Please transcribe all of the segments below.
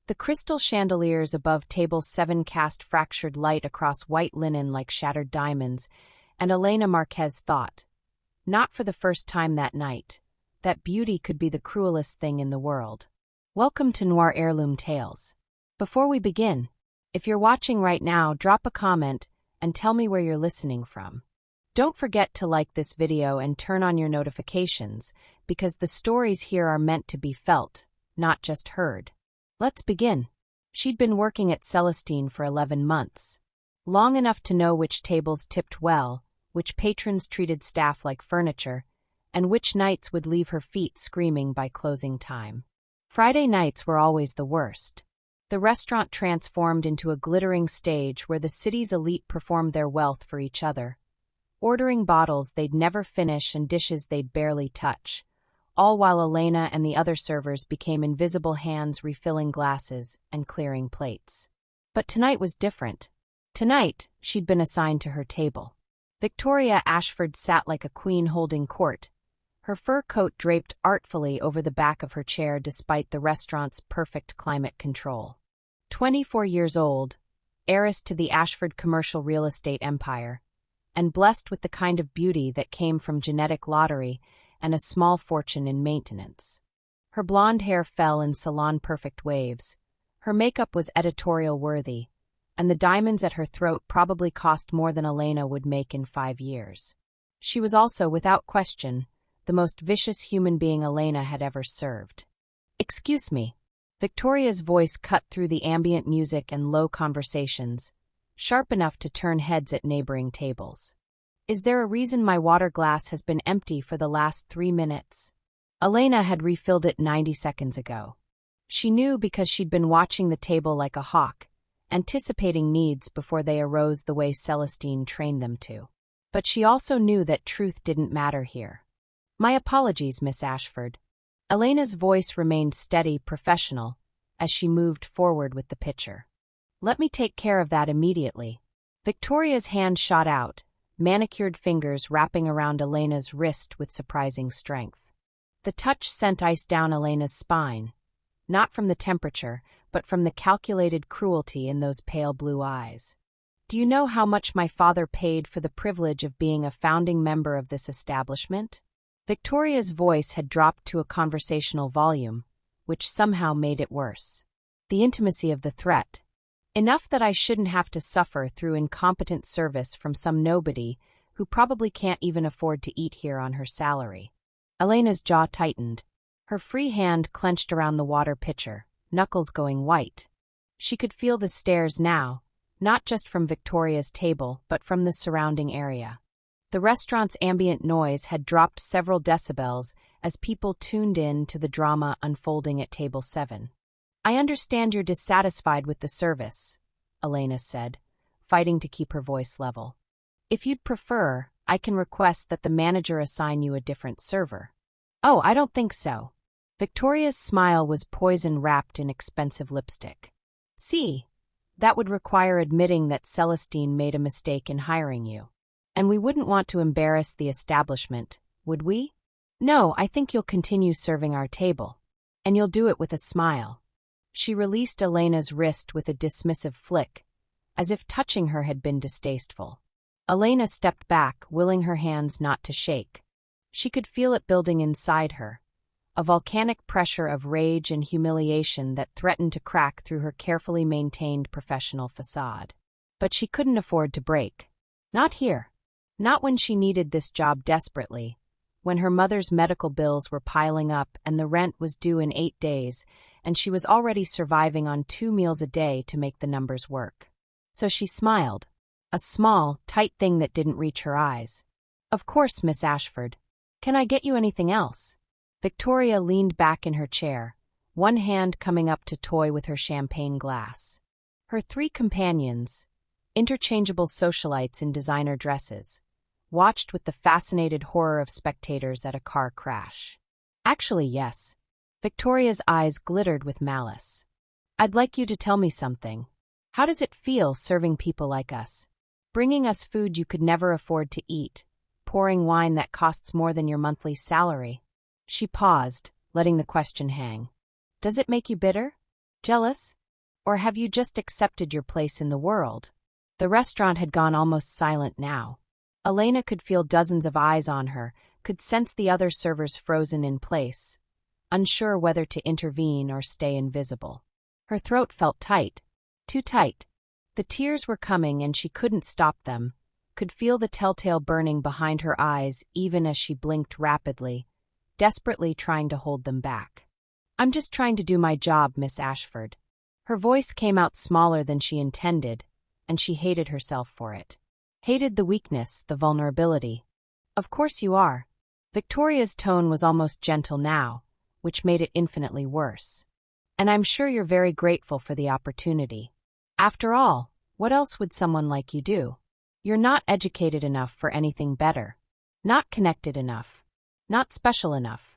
The crystal chandeliers above table 7 cast fractured light across white linen like shattered diamonds, and Elena Marquez thought, not for the first time that night, that beauty could be the cruelest thing in the world. Welcome to Noir Heirloom Tales. Before we begin, if you're watching right now, drop a comment and tell me where you're listening from. Don't forget to like this video and turn on your notifications, because the stories here are meant to be felt, not just heard. Let's begin. She'd been working at Celestine for 11 months. Long enough to know which tables tipped well, which patrons treated staff like furniture, and which nights would leave her feet screaming by closing time. Friday nights were always the worst. The restaurant transformed into a glittering stage where the city's elite performed their wealth for each other, ordering bottles they'd never finish and dishes they'd barely touch, all while Elena and the other servers became invisible hands refilling glasses and clearing plates. But tonight was different. Tonight, she'd been assigned to her table. Victoria Ashford sat like a queen holding court, her fur coat draped artfully over the back of her chair despite the restaurant's perfect climate control. 24 years old, heiress to the Ashford commercial real estate empire, and blessed with the kind of beauty that came from genetic lottery and a small fortune in maintenance. Her blonde hair fell in salon-perfect waves, her makeup was editorial-worthy, and the diamonds at her throat probably cost more than Elena would make in 5 years. She was also, without question, the most vicious human being Elena had ever served. "Excuse me." Victoria's voice cut through the ambient music and low conversations, sharp enough to turn heads at neighboring tables. "Is there a reason my water glass has been empty for the last 3 minutes?" Elena had refilled it 90 seconds ago. She knew because she'd been watching the table like a hawk, anticipating needs before they arose the way Celestine trained them to. But she also knew that truth didn't matter here. "My apologies, Miss Ashford." Elena's voice remained steady, professional, as she moved forward with the pitcher. "Let me take care of that immediately." Victoria's hand shot out, manicured fingers wrapping around Elena's wrist with surprising strength. The touch sent ice down Elena's spine, not from the temperature, but from the calculated cruelty in those pale blue eyes. "Do you know how much my father paid for the privilege of being a founding member of this establishment?" Victoria's voice had dropped to a conversational volume, which somehow made it worse. The intimacy of the threat. "Enough that I shouldn't have to suffer through incompetent service from some nobody who probably can't even afford to eat here on her salary." Elena's jaw tightened. Her free hand clenched around the water pitcher, knuckles going white. She could feel the stares now, not just from Victoria's table, but from the surrounding area. The restaurant's ambient noise had dropped several decibels as people tuned in to the drama unfolding at table 7. "I understand you're dissatisfied with the service," Elena said, fighting to keep her voice level. "If you'd prefer, I can request that the manager assign you a different server." "Oh, I don't think so." Victoria's smile was poison wrapped in expensive lipstick. "See, that would require admitting that Celestine made a mistake in hiring you. And we wouldn't want to embarrass the establishment, would we? No, I think you'll continue serving our table. And you'll do it with a smile." She released Elena's wrist with a dismissive flick, as if touching her had been distasteful. Elena stepped back, willing her hands not to shake. She could feel it building inside her, a volcanic pressure of rage and humiliation that threatened to crack through her carefully maintained professional facade. But she couldn't afford to break. Not here. Not when she needed this job desperately, when her mother's medical bills were piling up and the rent was due in 8 days, and she was already surviving on 2 meals a day to make the numbers work. So she smiled, a small, tight thing that didn't reach her eyes. "Of course, Miss Ashford. Can I get you anything else?" Victoria leaned back in her chair, one hand coming up to toy with her champagne glass. Her 3 companions, interchangeable socialites in designer dresses, watched with the fascinated horror of spectators at a car crash. "Actually, yes." Victoria's eyes glittered with malice. "I'd like you to tell me something. How does it feel serving people like us? Bringing us food you could never afford to eat, pouring wine that costs more than your monthly salary?" She paused, letting the question hang. "Does it make you bitter?" Jealous? Or have you just accepted your place in the world? The restaurant had gone almost silent now. Elena could feel dozens of eyes on her, could sense the other servers frozen in place, unsure whether to intervene or stay invisible. Her throat felt tight, too tight. The tears were coming and she couldn't stop them, could feel the telltale burning behind her eyes even as she blinked rapidly, desperately trying to hold them back. "I'm just trying to do my job, Miss Ashford." Her voice came out smaller than she intended, and she hated herself for it. Hated the weakness, the vulnerability. "Of course you are." Victoria's tone was almost gentle now, which made it infinitely worse. "And I'm sure you're very grateful for the opportunity. After all, what else would someone like you do? You're not educated enough for anything better. Not connected enough. Not special enough."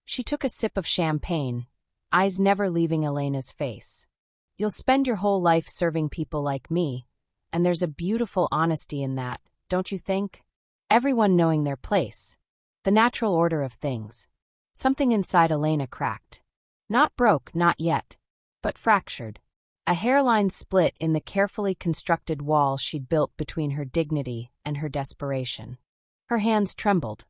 She took a sip of champagne, eyes never leaving Elena's face. "You'll spend your whole life serving people like me, and there's a beautiful honesty in that, don't you think? Everyone knowing their place. The natural order of things." Something inside Elena cracked. Not broke, not yet, but fractured. A hairline split in the carefully constructed wall she'd built between her dignity and her desperation. Her hands trembled.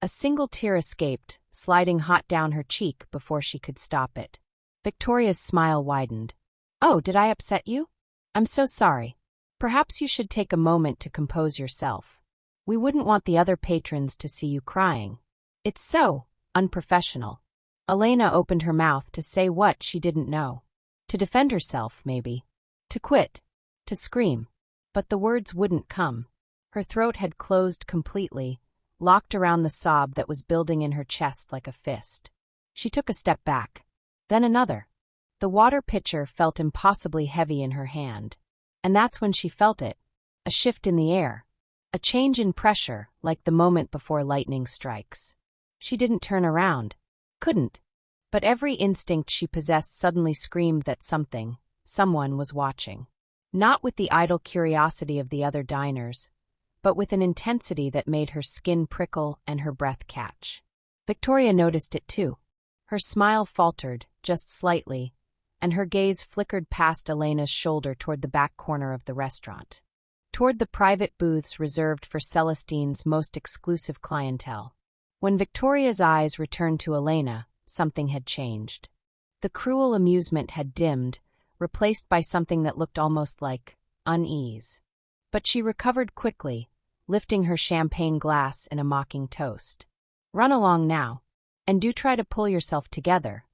A single tear escaped, sliding hot down her cheek before she could stop it. Victoria's smile widened. "Oh, did I upset you? I'm so sorry. Perhaps you should take a moment to compose yourself. We wouldn't want the other patrons to see you crying. It's so unprofessional." Elena opened her mouth to say what she didn't know. To defend herself, maybe. To quit. To scream. But the words wouldn't come. Her throat had closed completely, locked around the sob that was building in her chest like a fist. She took a step back. Then another. The water pitcher felt impossibly heavy in her hand. And that's when she felt it. A shift in the air. A change in pressure, like the moment before lightning strikes. She didn't turn around. Couldn't. But every instinct she possessed suddenly screamed that someone was watching. Not with the idle curiosity of the other diners, but with an intensity that made her skin prickle and her breath catch. Victoria noticed it too. Her smile faltered, just slightly, and her gaze flickered past Elena's shoulder toward the back corner of the restaurant. Toward the private booths reserved for Celestine's most exclusive clientele. When Victoria's eyes returned to Elena, something had changed. The cruel amusement had dimmed, replaced by something that looked almost like unease. But she recovered quickly, lifting her champagne glass in a mocking toast. "Run along now, and do try to pull yourself together.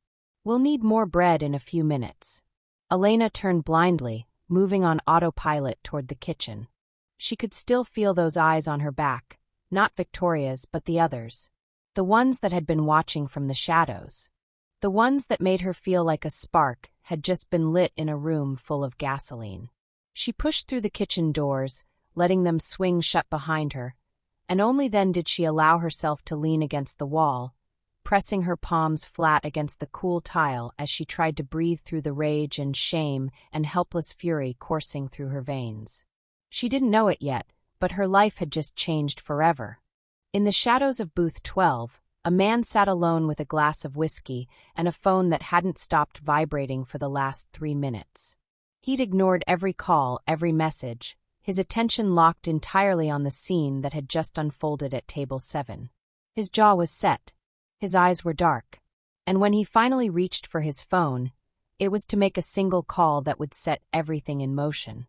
We'll need more bread in a few minutes." Elena turned blindly, moving on autopilot toward the kitchen. She could still feel those eyes on her back, not Victoria's but the others. The ones that had been watching from the shadows. The ones that made her feel like a spark had just been lit in a room full of gasoline. She pushed through the kitchen doors, letting them swing shut behind her, and only then did she allow herself to lean against the wall, pressing her palms flat against the cool tile as she tried to breathe through the rage and shame and helpless fury coursing through her veins. She didn't know it yet, but her life had just changed forever. In the shadows of booth 12, a man sat alone with a glass of whiskey and a phone that hadn't stopped vibrating for the last 3 minutes. He'd ignored every call, every message, his attention locked entirely on the scene that had just unfolded at table 7. His jaw was set. His eyes were dark. And when he finally reached for his phone, it was to make a single call that would set everything in motion.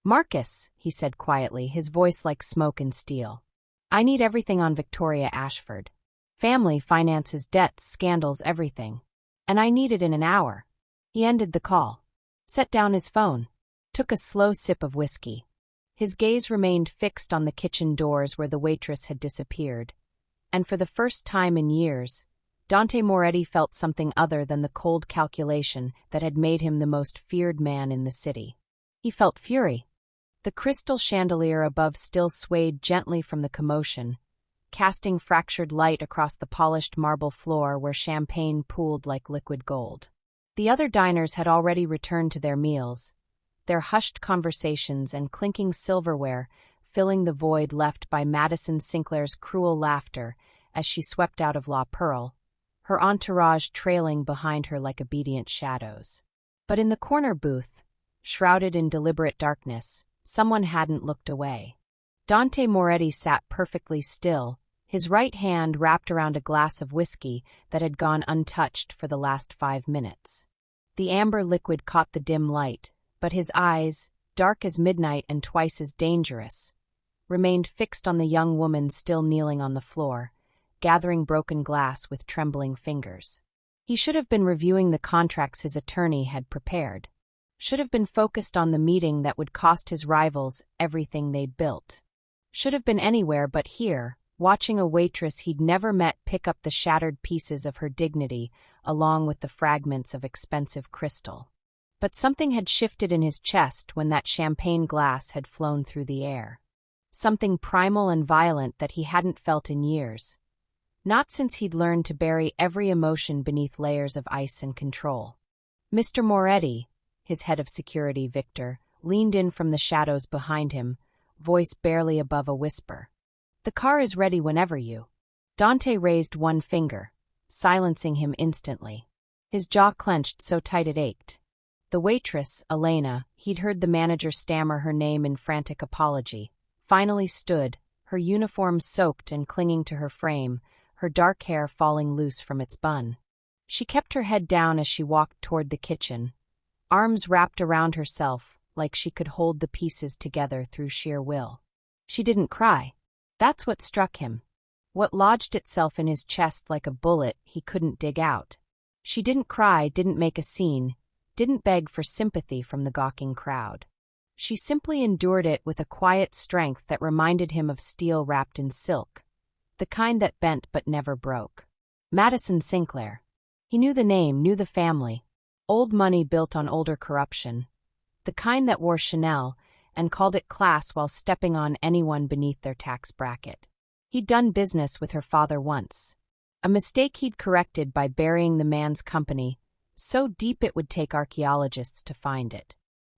"Marcus," he said quietly, his voice like smoke and steel. "I need everything on Victoria Ashford. Family, finances, debts, scandals, everything. And I need it in an hour." He ended the call. Set down his phone. Took a slow sip of whiskey. His gaze remained fixed on the kitchen doors where the waitress had disappeared. And for the first time in years, Dante Moretti felt something other than the cold calculation that had made him the most feared man in the city. He felt fury. The crystal chandelier above still swayed gently from the commotion, casting fractured light across the polished marble floor where champagne pooled like liquid gold. The other diners had already returned to their meals, their hushed conversations and clinking silverware filling the void left by Madison Sinclair's cruel laughter as she swept out of La Pearl, her entourage trailing behind her like obedient shadows. But in the corner booth, shrouded in deliberate darkness, someone hadn't looked away. Dante Moretti sat perfectly still, his right hand wrapped around a glass of whiskey that had gone untouched for the last 5 minutes. The amber liquid caught the dim light, but his eyes, dark as midnight and twice as dangerous, remained fixed on the young woman still kneeling on the floor, gathering broken glass with trembling fingers. He should have been reviewing the contracts his attorney had prepared. Should have been focused on the meeting that would cost his rivals everything they'd built. Should have been anywhere but here, watching a waitress he'd never met pick up the shattered pieces of her dignity along with the fragments of expensive crystal. But something had shifted in his chest when that champagne glass had flown through the air. Something primal and violent that he hadn't felt in years. Not since he'd learned to bury every emotion beneath layers of ice and control. Mr. Moretti, his head of security, Victor, leaned in from the shadows behind him, voice barely above a whisper. "The car is ready whenever you." Dante raised one finger, silencing him instantly. His jaw clenched so tight it ached. The waitress, Elena, he'd heard the manager stammer her name in frantic apology, finally stood, her uniform soaked and clinging to her frame, her dark hair falling loose from its bun. She kept her head down as she walked toward the kitchen, arms wrapped around herself like she could hold the pieces together through sheer will. She didn't cry. That's what struck him. What lodged itself in his chest like a bullet he couldn't dig out. She didn't cry, didn't make a scene, didn't beg for sympathy from the gawking crowd. She simply endured it with a quiet strength that reminded him of steel wrapped in silk, the kind that bent but never broke. Madison Sinclair. He knew the name, knew the family. Old money built on older corruption. The kind that wore Chanel and called it class while stepping on anyone beneath their tax bracket. He'd done business with her father once. A mistake he'd corrected by burying the man's company, so deep it would take archaeologists to find it.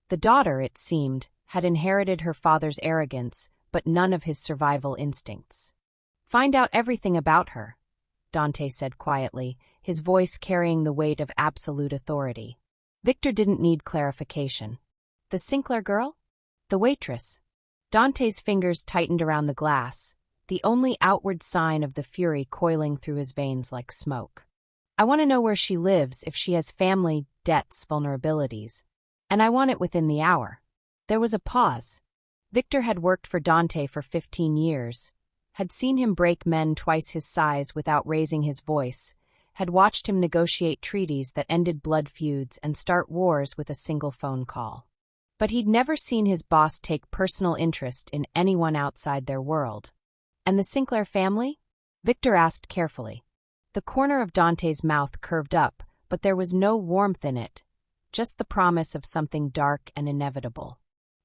The daughter, it seemed, had inherited her father's arrogance, but none of his survival instincts. "Find out everything about her," Dante said quietly, his voice carrying the weight of absolute authority. Victor didn't need clarification. The Sinclair girl? The waitress. Dante's fingers tightened around the glass, the only outward sign of the fury coiling through his veins like smoke. "I want to know where she lives, if she has family, debts, vulnerabilities. And I want it within the hour." There was a pause. Victor had worked for Dante for 15 years, had seen him break men twice his size without raising his voice, had watched him negotiate treaties that ended blood feuds and start wars with a single phone call. But he'd never seen his boss take personal interest in anyone outside their world. "And the Sinclair family?" Victor asked carefully. The corner of Dante's mouth curved up, but there was no warmth in it, just the promise of something dark and inevitable.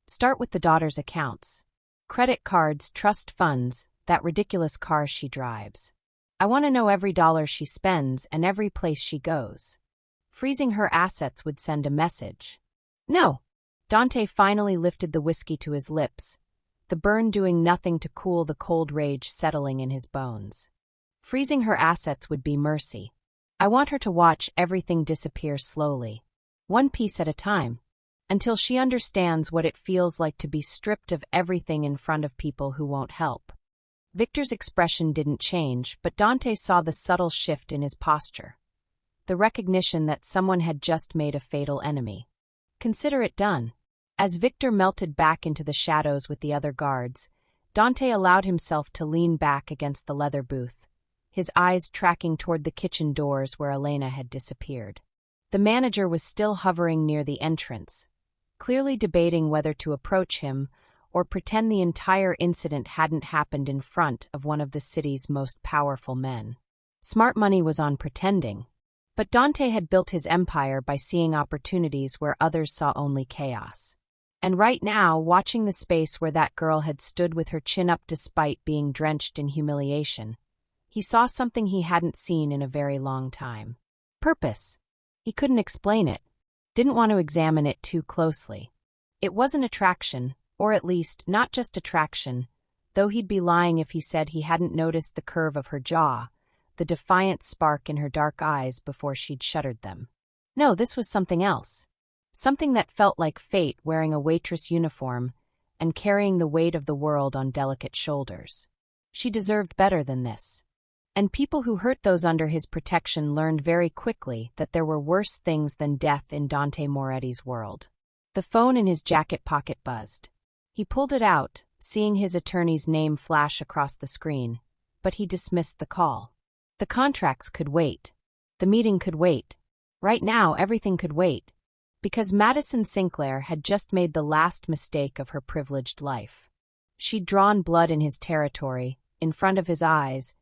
"Start with the daughter's accounts. Credit cards, trust funds, that ridiculous car she drives. I want to know every dollar she spends and every place she goes." Freezing her assets would send a message. "No." Dante finally lifted the whiskey to his lips, the burn doing nothing to cool the cold rage settling in his bones. Freezing her assets would be mercy. "I want her to watch everything disappear slowly, one piece at a time, until she understands what it feels like to be stripped of everything in front of people who won't help." Victor's expression didn't change, but Dante saw the subtle shift in his posture. The recognition that someone had just made a fatal enemy. Consider it done. As Victor melted back into the shadows with the other guards, Dante allowed himself to lean back against the leather booth, his eyes tracking toward the kitchen doors where Elena had disappeared. The manager was still hovering near the entrance, clearly debating whether to approach him or pretend the entire incident hadn't happened in front of one of the city's most powerful men. Smart money was on pretending. But Dante had built his empire by seeing opportunities where others saw only chaos. And right now, watching the space where that girl had stood with her chin up despite being drenched in humiliation, he saw something he hadn't seen in a very long time. Purpose. He couldn't explain it, didn't want to examine it too closely. It wasn't attraction, or at least not just attraction, though he'd be lying if he said he hadn't noticed the curve of her jaw, the defiant spark in her dark eyes before she'd shuttered them. No, this was something else. Something that felt like fate wearing a waitress uniform and carrying the weight of the world on delicate shoulders. She deserved better than this. And people who hurt those under his protection learned very quickly that there were worse things than death in Dante Moretti's world. The phone in his jacket pocket buzzed. He pulled it out, seeing his attorney's name flash across the screen, but he dismissed the call. The contracts could wait. The meeting could wait. Right now, everything could wait. Because Madison Sinclair had just made the last mistake of her privileged life. She'd drawn blood in his territory, in front of his eyes,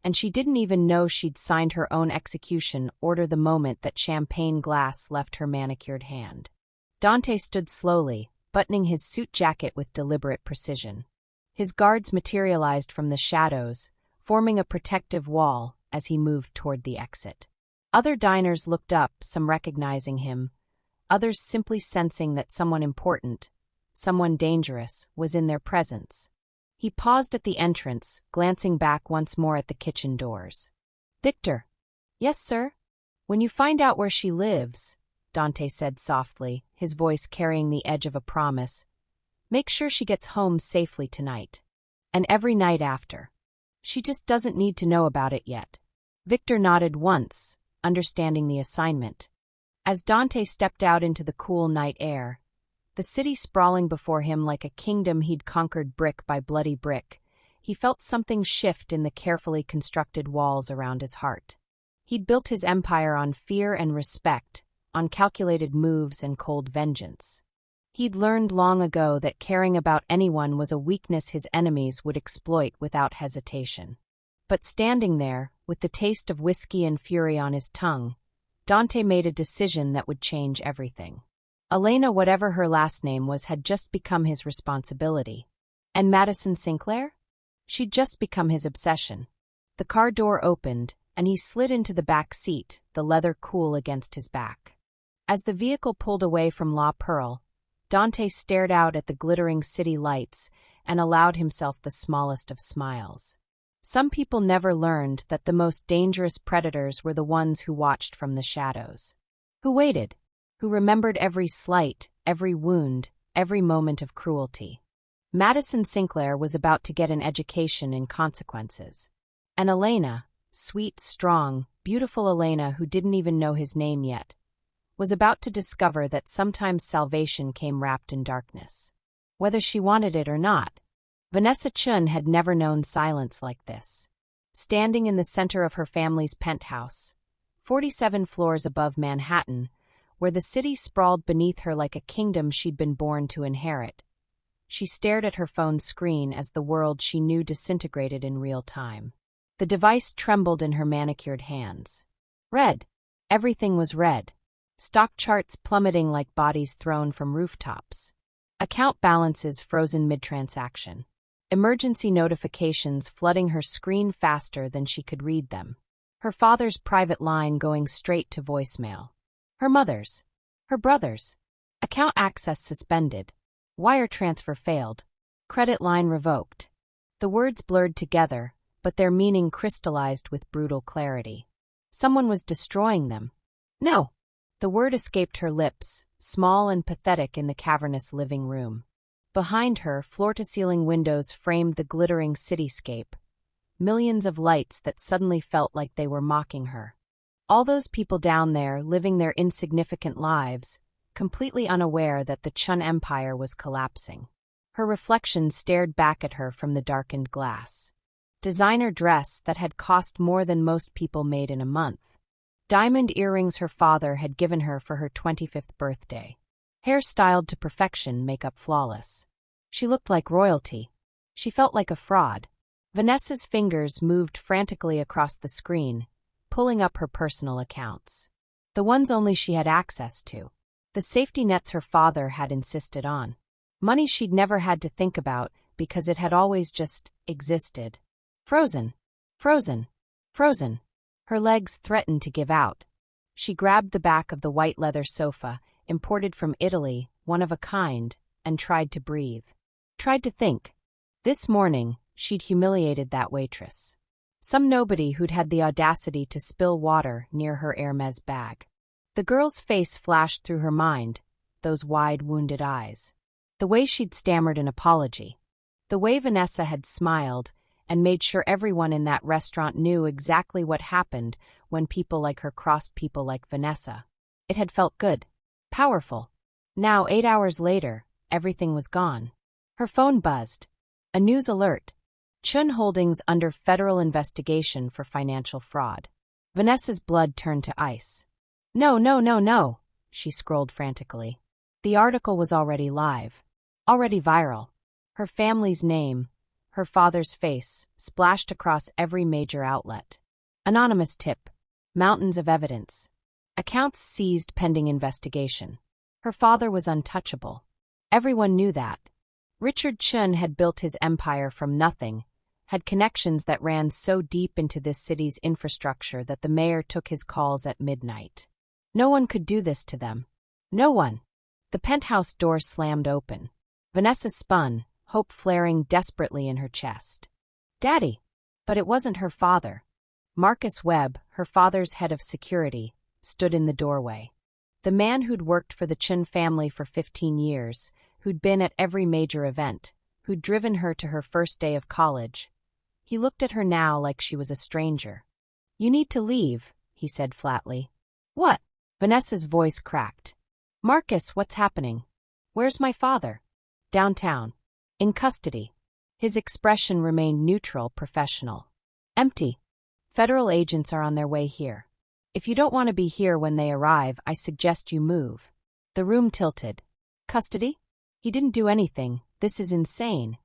and she didn't even know she'd signed her own execution order the moment that champagne glass left her manicured hand. Dante stood slowly, buttoning his suit jacket with deliberate precision. His guards materialized from the shadows, forming a protective wall as he moved toward the exit. Other diners looked up, some recognizing him, others simply sensing that someone important, someone dangerous, was in their presence. He paused at the entrance, glancing back once more at the kitchen doors. "Victor." "Yes, sir?" "When you find out where she lives," Dante said softly, his voice carrying the edge of a promise, "make sure she gets home safely tonight. And every night after. She just doesn't need to know about it yet." Victor nodded once, understanding the assignment. As Dante stepped out into the cool night air, the city sprawling before him like a kingdom he'd conquered brick by bloody brick, he felt something shift in the carefully constructed walls around his heart. He'd built his empire on fear and respect, on calculated moves and cold vengeance. He'd learned long ago that caring about anyone was a weakness his enemies would exploit without hesitation. But standing there, with the taste of whiskey and fury on his tongue, Dante made a decision that would change everything. Elena, whatever her last name was, had just become his responsibility. And Madison Sinclair? She'd just become his obsession. The car door opened, and he slid into the back seat, the leather cool against his back. As the vehicle pulled away from La Pearl, Dante stared out at the glittering city lights and allowed himself the smallest of smiles. Some people never learned that the most dangerous predators were the ones who watched from the shadows. Who waited, who remembered every slight, every wound, every moment of cruelty. Madison Sinclair was about to get an education in consequences. And Elena, sweet, strong, beautiful Elena who didn't even know his name yet, was about to discover that sometimes salvation came wrapped in darkness. Whether she wanted it or not, Vanessa Chun had never known silence like this. Standing in the center of her family's penthouse, 47 floors above Manhattan, where the city sprawled beneath her like a kingdom she'd been born to inherit, she stared at her phone's screen as the world she knew disintegrated in real time. The device trembled in her manicured hands. Red. Everything was red. Stock charts plummeting like bodies thrown from rooftops. Account balances frozen mid-transaction. Emergency notifications flooding her screen faster than she could read them. Her father's private line going straight to voicemail. Her mother's. Her brother's. Account access suspended. Wire transfer failed. Credit line revoked. The words blurred together, but their meaning crystallized with brutal clarity. Someone was destroying them. No. The word escaped her lips, small and pathetic in the cavernous living room. Behind her, floor-to-ceiling windows framed the glittering cityscape, millions of lights that suddenly felt like they were mocking her. All those people down there living their insignificant lives, completely unaware that the Chun Empire was collapsing. Her reflection stared back at her from the darkened glass. Designer dress that had cost more than most people made in a month. Diamond earrings her father had given her for her 25th birthday. Hair styled to perfection, makeup flawless. She looked like royalty. She felt like a fraud. Vanessa's fingers moved frantically across the screen, pulling up her personal accounts. The ones only she had access to. The safety nets her father had insisted on. Money she'd never had to think about because it had always just existed. Frozen. Frozen. Frozen. Her legs threatened to give out. She grabbed the back of the white leather sofa, imported from Italy, one of a kind, and tried to breathe. Tried to think. This morning, she'd humiliated that waitress. Some nobody who'd had the audacity to spill water near her Hermes bag. The girl's face flashed through her mind, those wide, wounded eyes. The way she'd stammered an apology. The way Vanessa had smiled and made sure everyone in that restaurant knew exactly what happened when people like her crossed people like Vanessa. It had felt good. Powerful. Now, 8 hours later, everything was gone. Her phone buzzed. A news alert. Chun Holdings under federal investigation for financial fraud. Vanessa's blood turned to ice. No, no, no, no, she scrolled frantically. The article was already live. Already viral. Her family's name, her father's face, splashed across every major outlet. Anonymous tip. Mountains of evidence. Accounts seized pending investigation. Her father was untouchable. Everyone knew that. Richard Chun had built his empire from nothing, had connections that ran so deep into this city's infrastructure that the mayor took his calls at midnight. No one could do this to them. No one. The penthouse door slammed open. Vanessa spun, hope flaring desperately in her chest. Daddy! But it wasn't her father. Marcus Webb, her father's head of security, stood in the doorway. The man who'd worked for the Chun family for 15 years, who'd been at every major event, who'd driven her to her first day of college. He looked at her now like she was a stranger. You need to leave, he said flatly. What? Vanessa's voice cracked. Marcus, what's happening? Where's my father? Downtown. In custody. His expression remained neutral, professional. Empty. Federal agents are on their way here. If you don't want to be here when they arrive, I suggest you move. The room tilted. Custody? He didn't do anything. This is insane.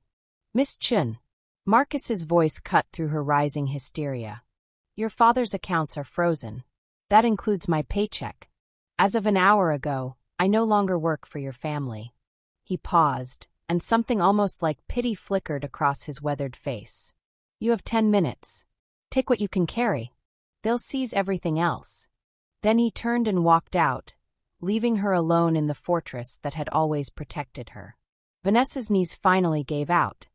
Miss Chun. Marcus's voice cut through her rising hysteria. Your father's accounts are frozen. That includes my paycheck. As of an hour ago, I no longer work for your family. He paused, and something almost like pity flickered across his weathered face. You have 10 minutes. Take what you can carry. They'll seize everything else. Then he turned and walked out, leaving her alone in the fortress that had always protected her. Vanessa's knees finally gave out.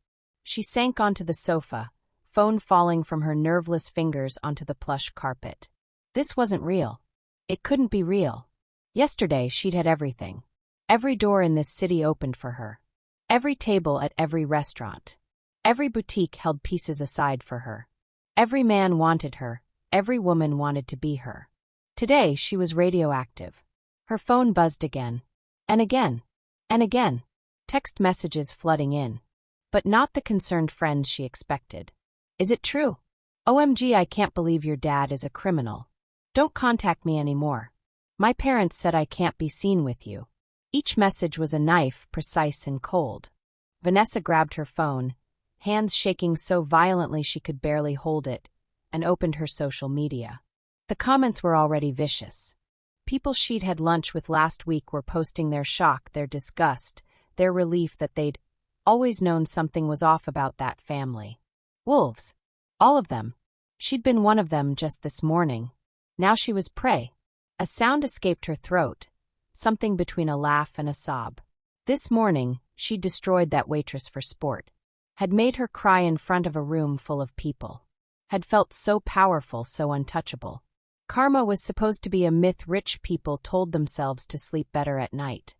She sank onto the sofa, phone falling from her nerveless fingers onto the plush carpet. This wasn't real. It couldn't be real. Yesterday she'd had everything. Every door in this city opened for her. Every table at every restaurant. Every boutique held pieces aside for her. Every man wanted her. Every woman wanted to be her. Today she was radioactive. Her phone buzzed again. And again. And again. Text messages flooding in. But not the concerned friends she expected. Is it true? OMG, I can't believe your dad is a criminal. Don't contact me anymore. My parents said I can't be seen with you. Each message was a knife, precise and cold. Vanessa grabbed her phone, hands shaking so violently she could barely hold it, and opened her social media. The comments were already vicious. People she'd had lunch with last week were posting their shock, their disgust, their relief that they'd always known something was off about that family. Wolves. All of them. She'd been one of them just this morning. Now she was prey. A sound escaped her throat, something between a laugh and a sob. This morning, she'd destroyed that waitress for sport. Had made her cry in front of a room full of people. Had felt so powerful, so untouchable. Karma was supposed to be a myth rich people told themselves to sleep better at night.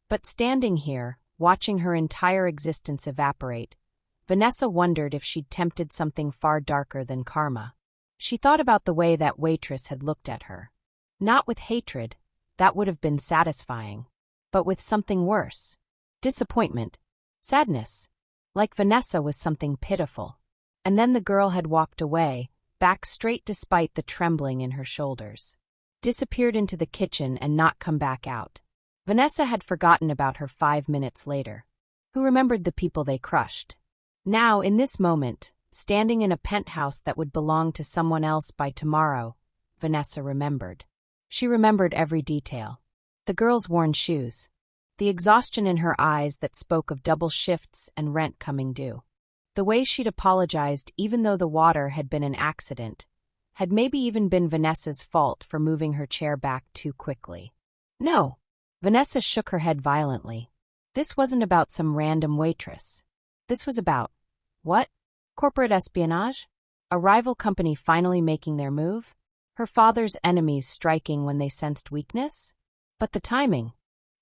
But standing here, watching her entire existence evaporate, Vanessa wondered if she'd tempted something far darker than karma. She thought about the way that waitress had looked at her. Not with hatred, that would have been satisfying, but with something worse. Disappointment. Sadness. Like Vanessa was something pitiful. And then the girl had walked away, back straight despite the trembling in her shoulders. Disappeared into the kitchen and not come back out. Vanessa had forgotten about her 5 minutes later. Who remembered the people they crushed? Now, in this moment, standing in a penthouse that would belong to someone else by tomorrow, Vanessa remembered. She remembered every detail. The girl's worn shoes. The exhaustion in her eyes that spoke of double shifts and rent coming due. The way she'd apologized even though the water had been an accident, had maybe even been Vanessa's fault for moving her chair back too quickly. No. Vanessa shook her head violently. This wasn't about some random waitress. This was about, what? Corporate espionage? A rival company finally making their move? Her father's enemies striking when they sensed weakness? But the timing.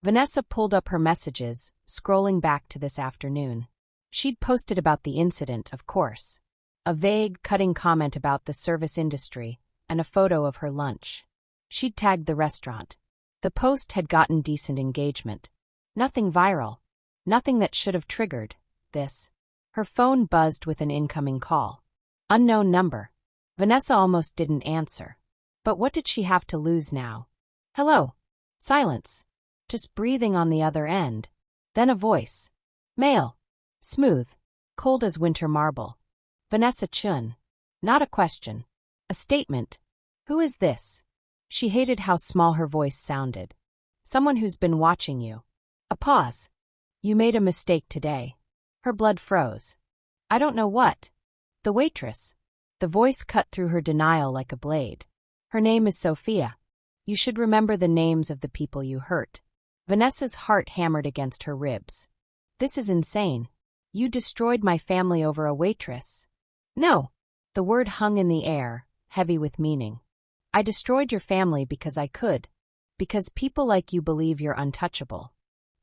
Vanessa pulled up her messages, scrolling back to this afternoon. She'd posted about the incident, of course. A vague, cutting comment about the service industry, and a photo of her lunch. She'd tagged the restaurant. The post had gotten decent engagement. Nothing viral. Nothing that should have triggered this. Her phone buzzed with an incoming call. Unknown number. Vanessa almost didn't answer. But what did she have to lose now? Hello. Silence. Just breathing on the other end. Then a voice. Male. Smooth. Cold as winter marble. Vanessa Chun. Not a question. A statement. Who is this? She hated how small her voice sounded. Someone who's been watching you. A pause. You made a mistake today. Her blood froze. I don't know what. The waitress. The voice cut through her denial like a blade. Her name is Sophia. You should remember the names of the people you hurt. Vanessa's heart hammered against her ribs. This is insane. You destroyed my family over a waitress. No. The word hung in the air, heavy with meaning. I destroyed your family because I could. Because people like you believe you're untouchable.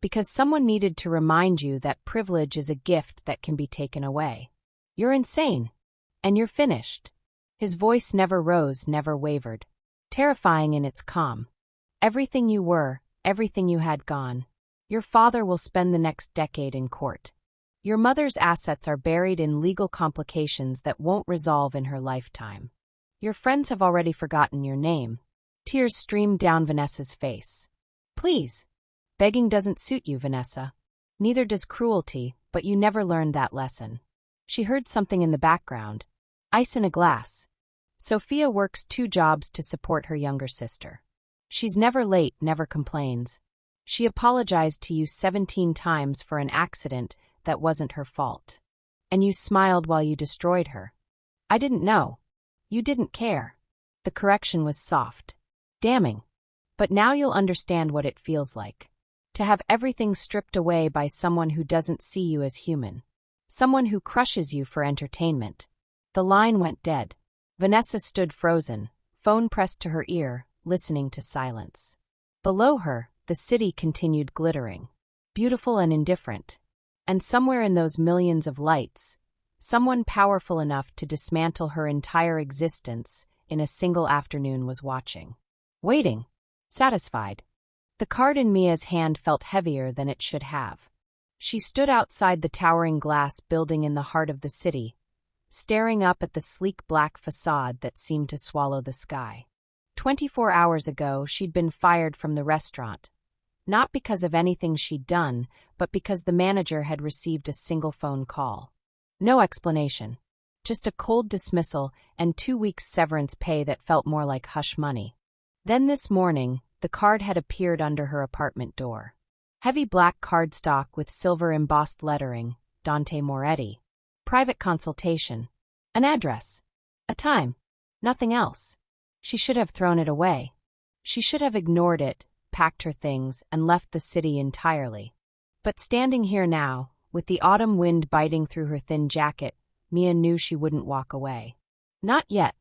Because someone needed to remind you that privilege is a gift that can be taken away. You're insane. And you're finished. His voice never rose, never wavered. Terrifying in its calm. Everything you were, everything you had gone. Your father will spend the next decade in court. Your mother's assets are buried in legal complications that won't resolve in her lifetime. Your friends have already forgotten your name. Tears streamed down Vanessa's face. Please. Begging doesn't suit you, Vanessa. Neither does cruelty, but you never learned that lesson. She heard something in the background. Ice in a glass. Sophia works 2 jobs to support her younger sister. She's never late, never complains. She apologized to you 17 times for an accident that wasn't her fault. And you smiled while you destroyed her. I didn't know. You didn't care. The correction was soft. Damning. But now you'll understand what it feels like. To have everything stripped away by someone who doesn't see you as human. Someone who crushes you for entertainment. The line went dead. Vanessa stood frozen, phone pressed to her ear, listening to silence. Below her, the city continued glittering. Beautiful and indifferent. And somewhere in those millions of lights, someone powerful enough to dismantle her entire existence in a single afternoon was watching. Waiting. Satisfied. The card in Mia's hand felt heavier than it should have. She stood outside the towering glass building in the heart of the city, staring up at the sleek black facade that seemed to swallow the sky. 24 hours ago, she'd been fired from the restaurant. Not because of anything she'd done, but because the manager had received a single phone call. No explanation. Just a cold dismissal and 2 weeks' severance pay that felt more like hush money. Then this morning, the card had appeared under her apartment door. Heavy black cardstock with silver embossed lettering, Dante Moretti. Private consultation. An address. A time. Nothing else. She should have thrown it away. She should have ignored it, packed her things, and left the city entirely. But standing here now, with the autumn wind biting through her thin jacket, Mia knew she wouldn't walk away. Not yet.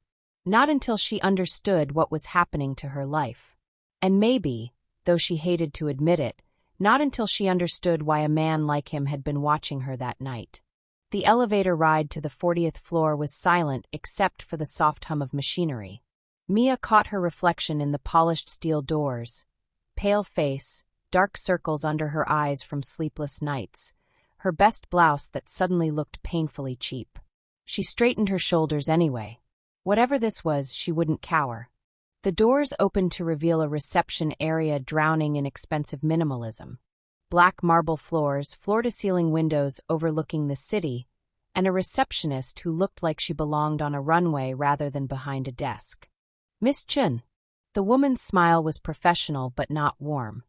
Not until she understood what was happening to her life. And maybe, though she hated to admit it, not until she understood why a man like him had been watching her that night. The elevator ride to the 40th floor was silent except for the soft hum of machinery. Mia caught her reflection in the polished steel doors. Pale face, dark circles under her eyes from sleepless nights, her best blouse that suddenly looked painfully cheap. She straightened her shoulders anyway. Whatever this was, she wouldn't cower. The doors opened to reveal a reception area drowning in expensive minimalism. Black marble floors, floor-to-ceiling windows overlooking the city, and a receptionist who looked like she belonged on a runway rather than behind a desk. Miss Chun. The woman's smile was professional but not warm.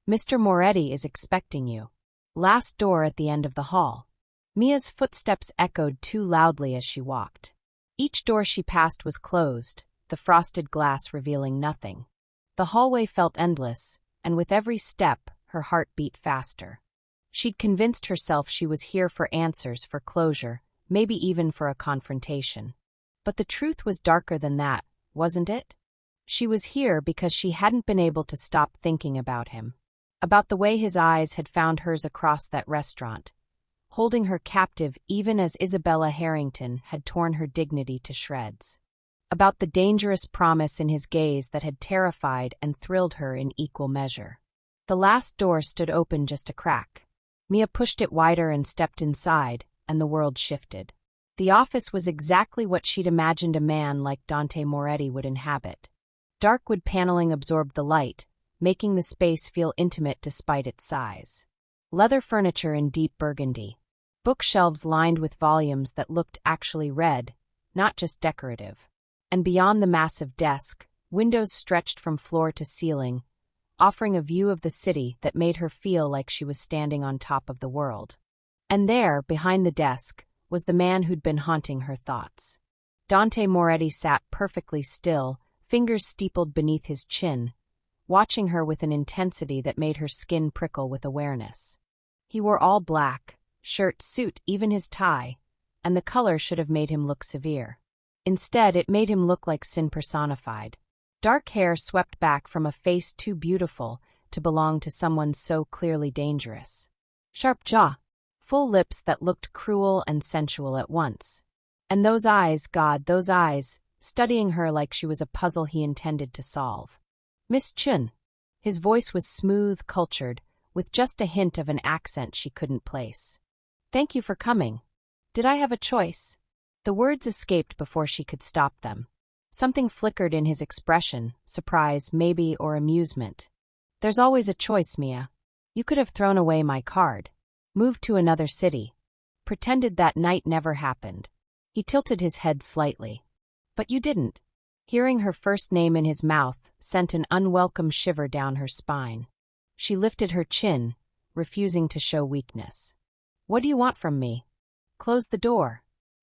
Mr. Moretti is expecting you. Last door at the end of the hall. Mia's footsteps echoed too loudly as she walked. Each door she passed was closed, the frosted glass revealing nothing. The hallway felt endless, and with every step, her heart beat faster. She'd convinced herself she was here for answers, for closure, maybe even for a confrontation. But the truth was darker than that, wasn't it? She was here because she hadn't been able to stop thinking about him. about the way his eyes had found hers across that restaurant, holding her captive even as Isabella Harrington had torn her dignity to shreds. About the dangerous promise in his gaze that had terrified and thrilled her in equal measure. The last door stood open just a crack. Mia pushed it wider and stepped inside, and the world shifted. The office was exactly what she'd imagined a man like Dante Moretti would inhabit. Dark wood paneling absorbed the light, making the space feel intimate despite its size. Leather furniture in deep burgundy. Bookshelves lined with volumes that looked actually read, not just decorative. And beyond the massive desk, windows stretched from floor to ceiling, offering a view of the city that made her feel like she was standing on top of the world. And there, behind the desk, was the man who'd been haunting her thoughts. Dante Moretti sat perfectly still, fingers steepled beneath his chin, watching her with an intensity that made her skin prickle with awareness. He wore all black, shirt, suit, even his tie, and the color should have made him look severe. Instead, it made him look like sin personified. Dark hair swept back from a face too beautiful to belong to someone so clearly dangerous. Sharp jaw, full lips that looked cruel and sensual at once. And those eyes, God, those eyes, studying her like she was a puzzle he intended to solve. Miss Chun. His voice was smooth, cultured, with just a hint of an accent she couldn't place. Thank you for coming. Did I have a choice? The words escaped before she could stop them. Something flickered in his expression, surprise, maybe, or amusement. There's always a choice, Mia. You could have thrown away my card, moved to another city, pretended that night never happened. He tilted his head slightly. But you didn't. Hearing her first name in his mouth sent an unwelcome shiver down her spine. She lifted her chin, refusing to show weakness. What do you want from me? Close the door.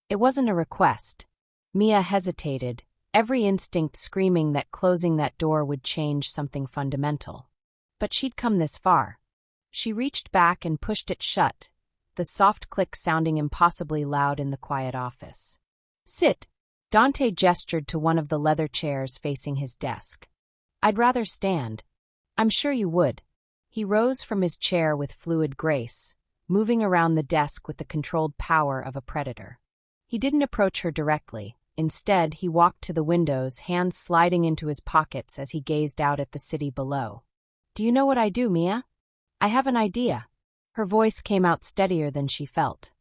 It wasn't a request. Mia hesitated, every instinct screaming that closing that door would change something fundamental. But she'd come this far. She reached back and pushed it shut, the soft click sounding impossibly loud in the quiet office. Sit. Dante gestured to one of the leather chairs facing his desk. I'd rather stand. I'm sure you would. He rose from his chair with fluid grace, moving around the desk with the controlled power of a predator. He didn't approach her directly. Instead, he walked to the windows, hands sliding into his pockets as he gazed out at the city below. Do you know what I do, Mia? I have an idea. Her voice came out steadier than she felt.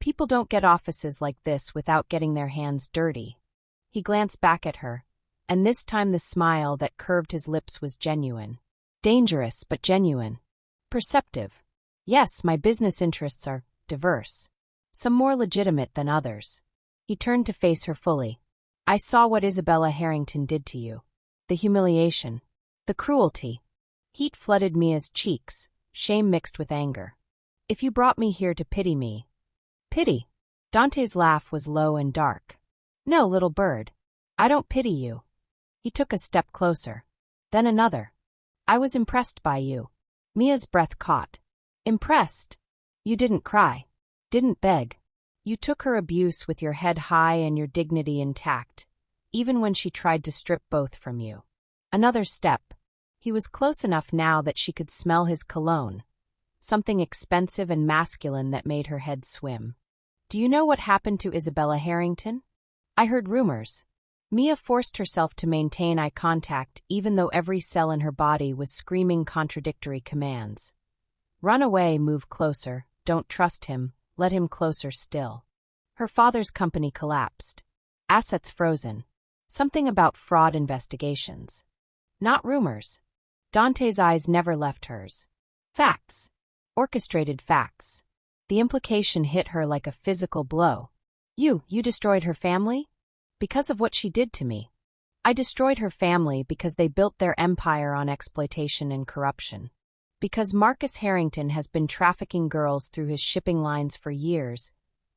People don't get offices like this without getting their hands dirty. He glanced back at her, and this time the smile that curved his lips was genuine. Dangerous, but genuine. Perceptive. Yes, my business interests are diverse. Some more legitimate than others. He turned to face her fully. I saw what Isabella Harrington did to you. The humiliation. The cruelty. Heat flooded Mia's cheeks, shame mixed with anger. If you brought me here to pity me. Pity. Dante's laugh was low and dark. No, little bird. I don't pity you. He took a step closer. Then another. I was impressed by you. Mia's breath caught. Impressed. You didn't cry. Didn't beg. You took her abuse with your head high and your dignity intact, even when she tried to strip both from you. Another step. He was close enough now that she could smell his cologne, something expensive and masculine that made her head swim. Do you know what happened to Isabella Harrington? I heard rumors. Mia forced herself to maintain eye contact even though every cell in her body was screaming contradictory commands. Run away, move closer, don't trust him, let him closer still. Her father's company collapsed. Assets frozen. Something about fraud investigations. Not rumors. Dante's eyes never left hers. Facts. Orchestrated facts. The implication hit her like a physical blow. You destroyed her family? Because of what she did to me. I destroyed her family because they built their empire on exploitation and corruption. Because Marcus Harrington has been trafficking girls through his shipping lines for years,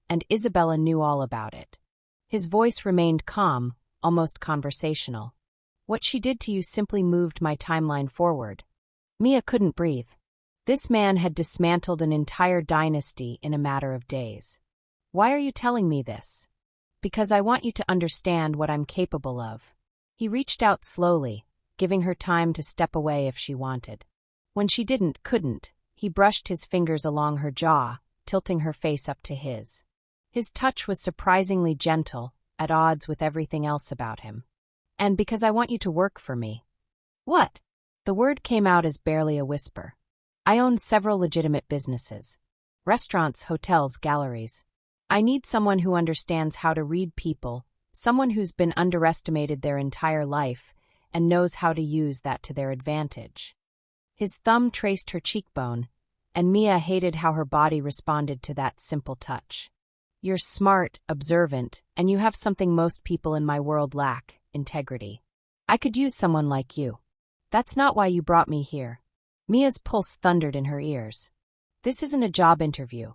and Isabella knew all about it. His voice remained calm, almost conversational. What she did to you simply moved my timeline forward. Mia couldn't breathe. This man had dismantled an entire dynasty in a matter of days. Why are you telling me this? Because I want you to understand what I'm capable of. He reached out slowly, giving her time to step away if she wanted. When she couldn't, he brushed his fingers along her jaw, tilting her face up to his. His touch was surprisingly gentle, at odds with everything else about him. "And because I want you to work for me." "What?" The word came out as barely a whisper. "I own several legitimate businesses. Restaurants, hotels, galleries. I need someone who understands how to read people, someone who's been underestimated their entire life, and knows how to use that to their advantage." His thumb traced her cheekbone, and Mia hated how her body responded to that simple touch. "You're smart, observant, and you have something most people in my world lack, integrity. I could use someone like you. That's not why you brought me here." Mia's pulse thundered in her ears. "This isn't a job interview."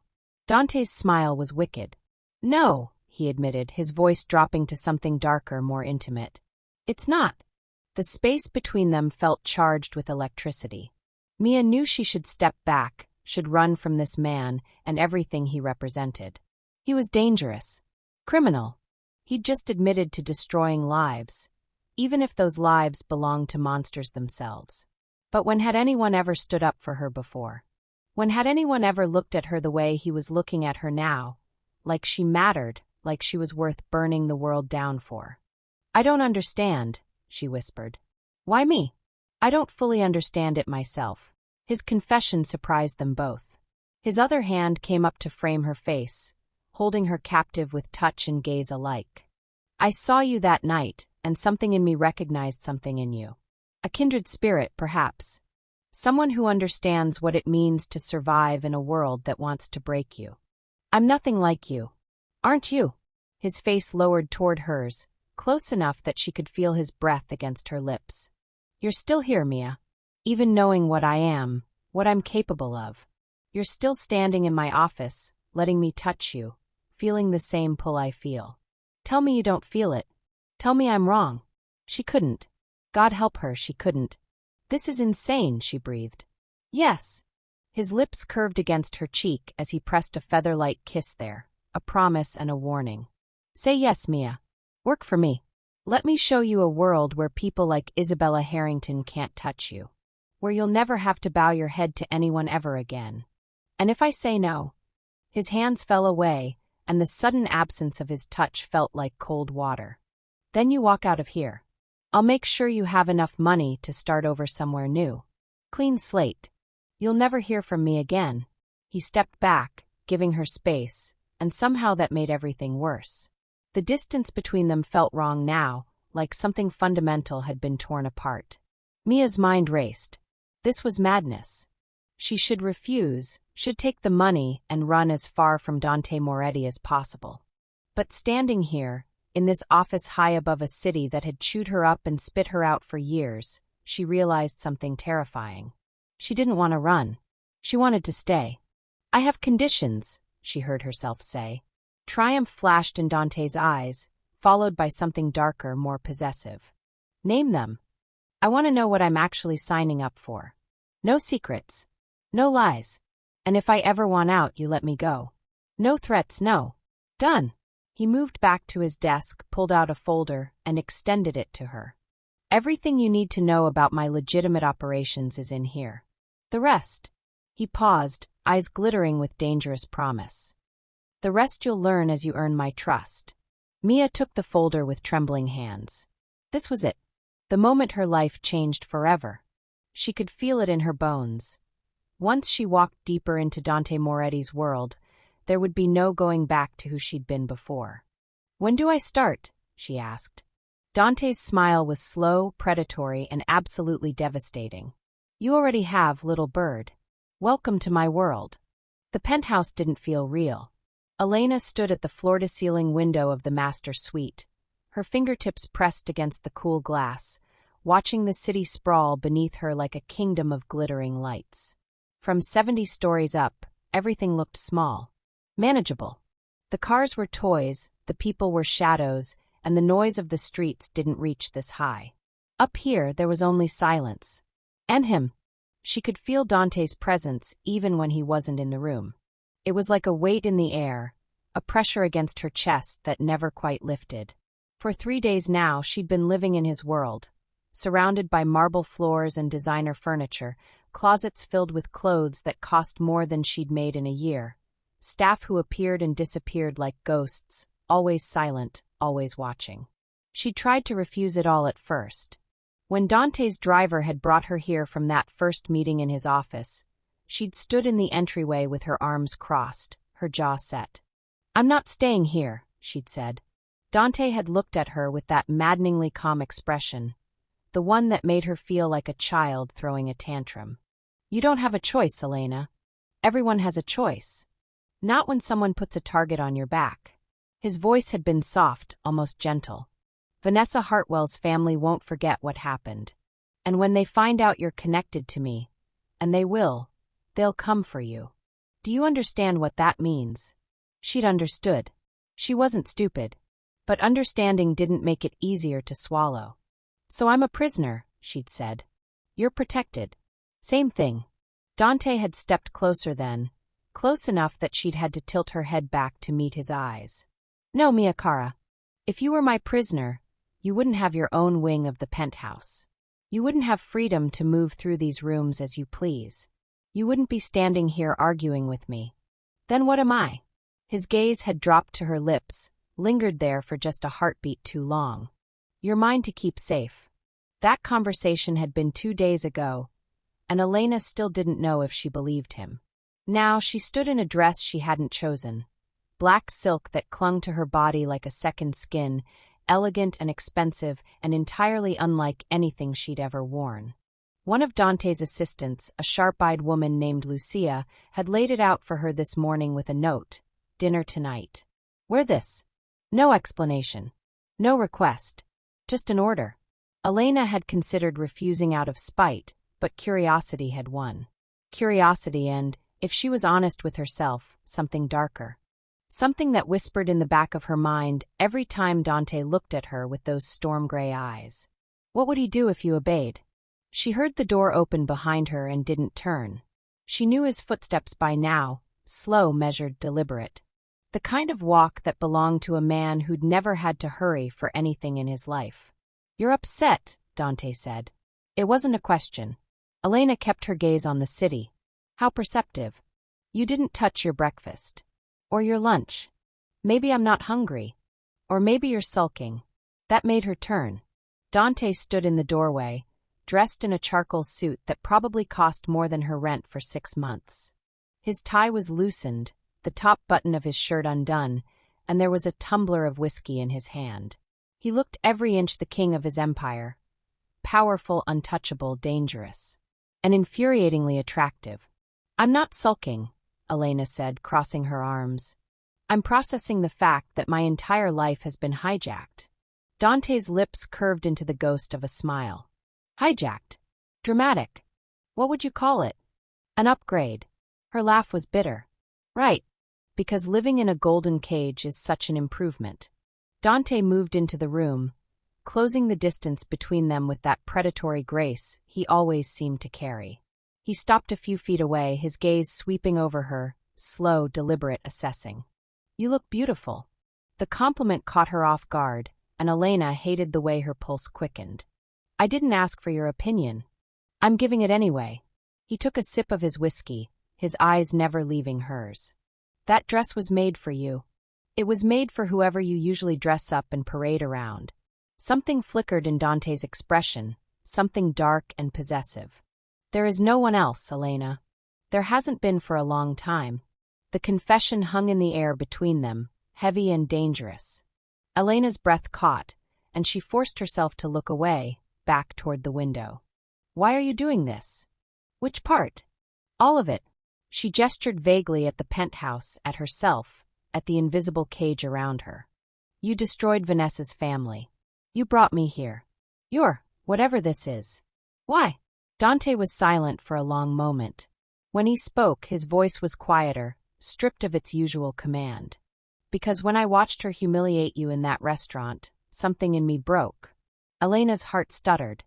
Dante's smile was wicked. "No," he admitted, his voice dropping to something darker, more intimate. "It's not." The space between them felt charged with electricity. Mia knew she should step back, should run from this man and everything he represented. He was dangerous. Criminal. He'd just admitted to destroying lives, even if those lives belonged to monsters themselves. But when had anyone ever stood up for her before? When had anyone ever looked at her the way he was looking at her now, like she mattered, like she was worth burning the world down for? "I don't understand," she whispered. "Why me?" "I don't fully understand it myself." His confession surprised them both. His other hand came up to frame her face, holding her captive with touch and gaze alike. "I saw you that night, and something in me recognized something in you. A kindred spirit, perhaps. Someone who understands what it means to survive in a world that wants to break you. I'm nothing like you. Aren't you?" His face lowered toward hers, close enough that she could feel his breath against her lips. "You're still here, Mia. Even knowing what I am, what I'm capable of. You're still standing in my office, letting me touch you, feeling the same pull I feel. Tell me you don't feel it. Tell me I'm wrong." She couldn't. God help her, she couldn't. "This is insane," she breathed. "Yes." His lips curved against her cheek as he pressed a feather-light kiss there, a promise and a warning. "Say yes, Mia. Work for me. Let me show you a world where people like Isabella Harrington can't touch you. Where you'll never have to bow your head to anyone ever again. And if I say no..." His hands fell away, and the sudden absence of his touch felt like cold water. "Then you walk out of here. I'll make sure you have enough money to start over somewhere new. Clean slate. You'll never hear from me again." He stepped back, giving her space, and somehow that made everything worse. The distance between them felt wrong now, like something fundamental had been torn apart. Mia's mind raced. This was madness. She should refuse, should take the money and run as far from Dante Moretti as possible. But standing here, in this office high above a city that had chewed her up and spit her out for years, she realized something terrifying. She didn't want to run. She wanted to stay. "I have conditions," she heard herself say. Triumph flashed in Dante's eyes, followed by something darker, more possessive. "Name them. I want to know what I'm actually signing up for. No secrets. No lies. And if I ever want out, you let me go. No threats, no." "Done." He moved back to his desk, pulled out a folder, and extended it to her. "Everything you need to know about my legitimate operations is in here. The rest..." He paused, eyes glittering with dangerous promise. "The rest you'll learn as you earn my trust." Mia took the folder with trembling hands. This was it. The moment her life changed forever. She could feel it in her bones. Once she walked deeper into Dante Moretti's world, there would be no going back to who she'd been before. "When do I start?" she asked. Dante's smile was slow, predatory, and absolutely devastating. "You already have, little bird. Welcome to my world." The penthouse didn't feel real. Elena stood at the floor-to-ceiling window of the master suite, her fingertips pressed against the cool glass, watching the city sprawl beneath her like a kingdom of glittering lights. From 70 stories up, everything looked small. Manageable. The cars were toys, the people were shadows, and the noise of the streets didn't reach this high. Up here, there was only silence. And him. She could feel Dante's presence even when he wasn't in the room. It was like a weight in the air, a pressure against her chest that never quite lifted. For 3 days now, she'd been living in his world, surrounded by marble floors and designer furniture, closets filled with clothes that cost more than she'd made in a year, staff who appeared and disappeared like ghosts, always silent, always watching. She tried to refuse it all at first. When Dante's driver had brought her here from that first meeting in his office, she'd stood in the entryway with her arms crossed, her jaw set. "I'm not staying here," she'd said. Dante had looked at her with that maddeningly calm expression, the one that made her feel like a child throwing a tantrum. "You don't have a choice, Elena. Everyone has a choice. Not when someone puts a target on your back." His voice had been soft, almost gentle. "Vanessa Hartwell's family won't forget what happened. And when they find out you're connected to me, and they will, they'll come for you. Do you understand what that means?" She'd understood. She wasn't stupid. But understanding didn't make it easier to swallow. "So I'm a prisoner," she'd said. "You're protected." Same thing. Dante had stepped closer then, close enough that she'd had to tilt her head back to meet his eyes. "No, Mia Cara. If you were my prisoner, you wouldn't have your own wing of the penthouse. You wouldn't have freedom to move through these rooms as you please. You wouldn't be standing here arguing with me. Then what am I?" His gaze had dropped to her lips, lingered there for just a heartbeat too long. "You're mine to keep safe." That conversation had been 2 days ago, and Elena still didn't know if she believed him. Now she stood in a dress she hadn't chosen, black silk that clung to her body like a second skin, elegant and expensive and entirely unlike anything she'd ever worn. One of Dante's assistants, a sharp-eyed woman named Lucia, had laid it out for her this morning with a note: "Dinner tonight." "Wear this." No explanation. No request. Just an order. Elena had considered refusing out of spite, but curiosity had won. Curiosity and, if she was honest with herself, something darker. Something that whispered in the back of her mind every time Dante looked at her with those storm-gray eyes. What would he do if you obeyed? She heard the door open behind her and didn't turn. She knew his footsteps by now, slow, measured, deliberate. The kind of walk that belonged to a man who'd never had to hurry for anything in his life. "You're upset," Dante said. It wasn't a question. Elena kept her gaze on the city. "How perceptive. You didn't touch your breakfast. Or your lunch. Maybe I'm not hungry. Or maybe you're sulking." That made her turn. Dante stood in the doorway, dressed in a charcoal suit that probably cost more than her rent for 6 months. His tie was loosened, the top button of his shirt undone, and there was a tumbler of whiskey in his hand. He looked every inch the king of his empire. Powerful, untouchable, dangerous. And infuriatingly attractive. "I'm not sulking," Elena said, crossing her arms. "I'm processing the fact that my entire life has been hijacked." Dante's lips curved into the ghost of a smile. "Hijacked? Dramatic. What would you call it?" "An upgrade." Her laugh was bitter. "Right. Because living in a golden cage is such an improvement." Dante moved into the room, closing the distance between them with that predatory grace he always seemed to carry. He stopped a few feet away, his gaze sweeping over her, slow, deliberate, assessing. "You look beautiful." The compliment caught her off guard, and Elena hated the way her pulse quickened. "I didn't ask for your opinion. I'm giving it anyway." He took a sip of his whiskey, his eyes never leaving hers. "That dress was made for you. It was made for whoever you usually dress up and parade around." Something flickered in Dante's expression, something dark and possessive. "There is no one else, Elena. There hasn't been for a long time." The confession hung in the air between them, heavy and dangerous. Elena's breath caught, and she forced herself to look away, back toward the window. "Why are you doing this?" "Which part?" "All of it." She gestured vaguely at the penthouse, at herself, at the invisible cage around her. "You destroyed Vanessa's family. You brought me here. You're, whatever this is." "Why?" Dante was silent for a long moment. When he spoke, his voice was quieter, stripped of its usual command. "Because when I watched her humiliate you in that restaurant, something in me broke." Elena's heart stuttered.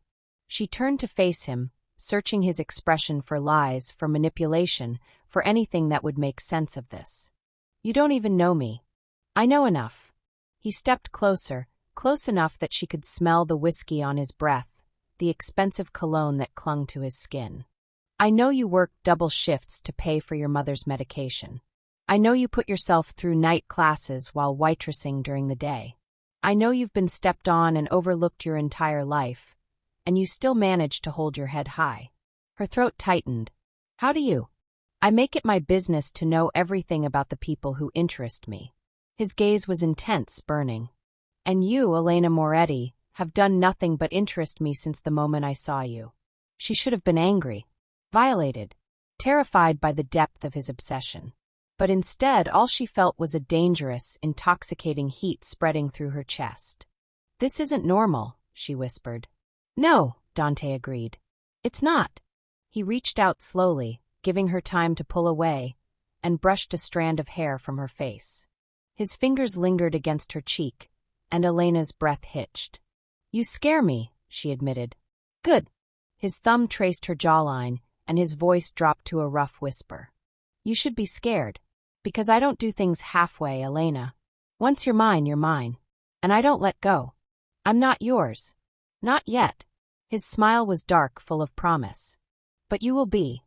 She turned to face him, searching his expression for lies, for manipulation, for anything that would make sense of this. "You don't even know me." "I know enough." He stepped closer, close enough that she could smell the whiskey on his breath, the expensive cologne that clung to his skin. I know you worked double shifts to pay for your mother's medication. I know you put yourself through night classes while waitressing during the day. I know you've been stepped on and overlooked your entire life, and you still managed to hold your head high. Her throat tightened. How do you? I make it my business to know everything about the people who interest me. His gaze was intense, burning. And you, Elena Moretti, have done nothing but interest me since the moment I saw you. She should have been angry, violated, terrified by the depth of his obsession. But instead, all she felt was a dangerous, intoxicating heat spreading through her chest. This isn't normal, she whispered. No, Dante agreed. It's not. He reached out slowly, giving her time to pull away, and brushed a strand of hair from her face. His fingers lingered against her cheek, and Elena's breath hitched. You scare me, she admitted. Good. His thumb traced her jawline, and his voice dropped to a rough whisper. You should be scared. Because I don't do things halfway, Elena. Once you're mine, and I don't let go. I'm not yours. Not yet. His smile was dark, full of promise. But you will be.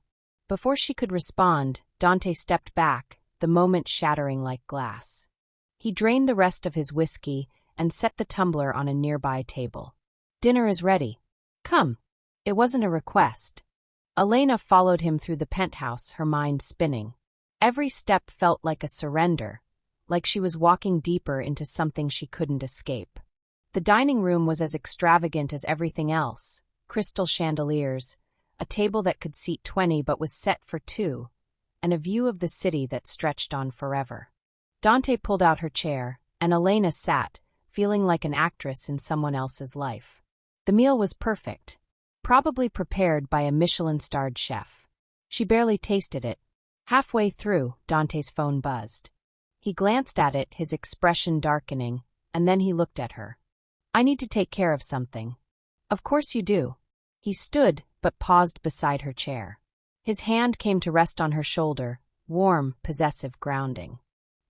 Before she could respond, Dante stepped back, the moment shattering like glass. He drained the rest of his whiskey and set the tumbler on a nearby table. Dinner is ready. Come. It wasn't a request. Elena followed him through the penthouse, her mind spinning. Every step felt like a surrender, like she was walking deeper into something she couldn't escape. The dining room was as extravagant as everything else. Crystal chandeliers, a table that could seat 20 but was set for 2, and a view of the city that stretched on forever. Dante pulled out her chair, and Elena sat, feeling like an actress in someone else's life. The meal was perfect, probably prepared by a Michelin-starred chef. She barely tasted it. Halfway through, Dante's phone buzzed. He glanced at it, his expression darkening, and then he looked at her. I need to take care of something. Of course you do. He stood, but paused beside her chair. His hand came to rest on her shoulder, warm, possessive grounding.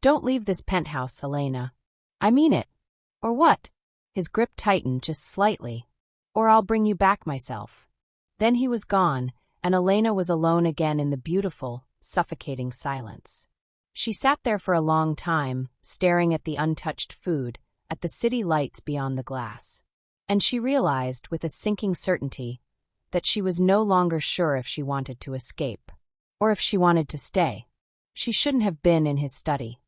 Don't leave this penthouse, Elena. I mean it. Or what? His grip tightened just slightly. Or I'll bring you back myself. Then he was gone, and Elena was alone again in the beautiful, suffocating silence. She sat there for a long time, staring at the untouched food, at the city lights beyond the glass. And she realized, with a sinking certainty, that she was no longer sure if she wanted to escape, or if she wanted to stay. She shouldn't have been in his study.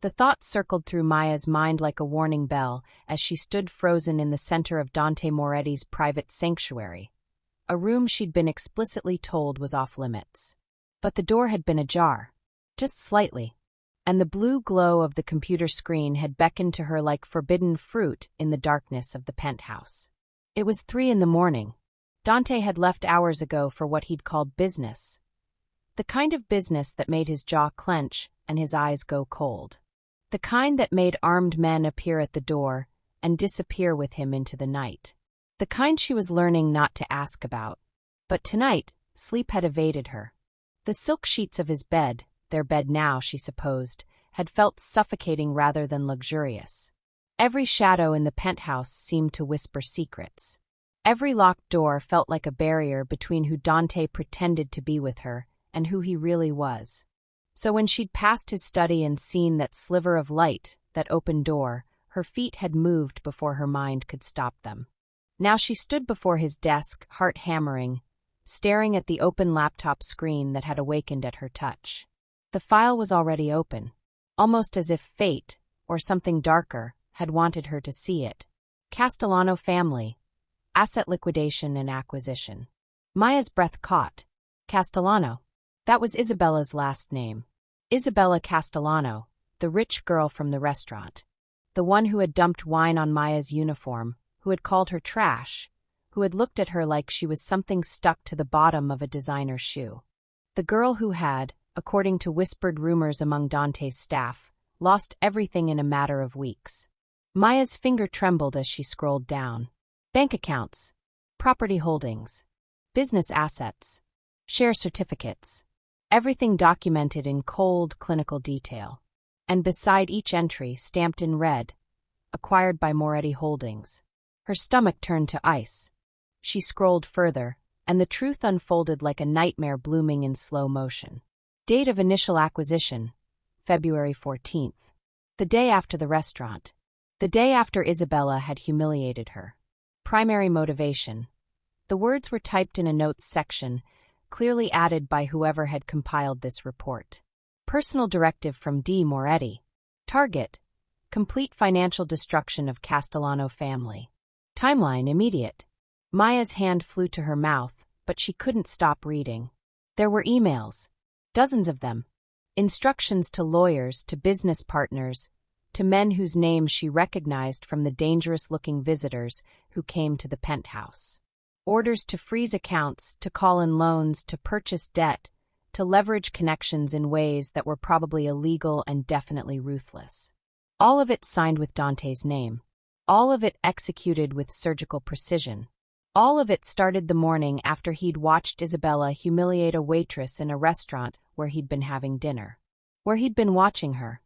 The thought circled through Maya's mind like a warning bell as she stood frozen in the center of Dante Moretti's private sanctuary, a room she'd been explicitly told was off-limits. But the door had been ajar, just slightly, and the blue glow of the computer screen had beckoned to her like forbidden fruit in the darkness of the penthouse. It was 3 a.m. Dante had left hours ago for what he'd called business, the kind of business that made his jaw clench and his eyes go cold, the kind that made armed men appear at the door and disappear with him into the night, the kind she was learning not to ask about. But tonight, sleep had evaded her. The silk sheets of his bed, their bed now, she supposed, had felt suffocating rather than luxurious. Every shadow in the penthouse seemed to whisper secrets. Every locked door felt like a barrier between who Dante pretended to be with her and who he really was. So when she'd passed his study and seen that sliver of light, that open door, her feet had moved before her mind could stop them. Now she stood before his desk, heart hammering, staring at the open laptop screen that had awakened at her touch. The file was already open, almost as if fate, or something darker, had wanted her to see it. Castellano family, asset liquidation and acquisition. Maya's breath caught. Castellano. That was Isabella's last name. Isabella Castellano, the rich girl from the restaurant. The one who had dumped wine on Maya's uniform, who had called her trash, who had looked at her like she was something stuck to the bottom of a designer shoe. The girl who had, according to whispered rumors among Dante's staff, lost everything in a matter of weeks. Maya's finger trembled as she scrolled down. Bank accounts, property holdings, business assets, share certificates, everything documented in cold, clinical detail. And beside each entry, stamped in red, acquired by Moretti Holdings. Her stomach turned to ice. She scrolled further, and the truth unfolded like a nightmare blooming in slow motion. Date of initial acquisition, February 14th. The day after the restaurant. The day after Isabella had humiliated her. Primary motivation. The words were typed in a notes section, clearly added by whoever had compiled this report. Personal directive from D. Moretti. Target. Complete financial destruction of Castellano family. Timeline immediate. Maya's hand flew to her mouth, but she couldn't stop reading. There were emails. Dozens of them. Instructions to lawyers, to business partners, to men whose names she recognized from the dangerous-looking visitors who came to the penthouse. Orders to freeze accounts, to call in loans, to purchase debt, to leverage connections in ways that were probably illegal and definitely ruthless. All of it signed with Dante's name. All of it executed with surgical precision. All of it started the morning after he'd watched Isabella humiliate a waitress in a restaurant where he'd been having dinner. Where he'd been watching her.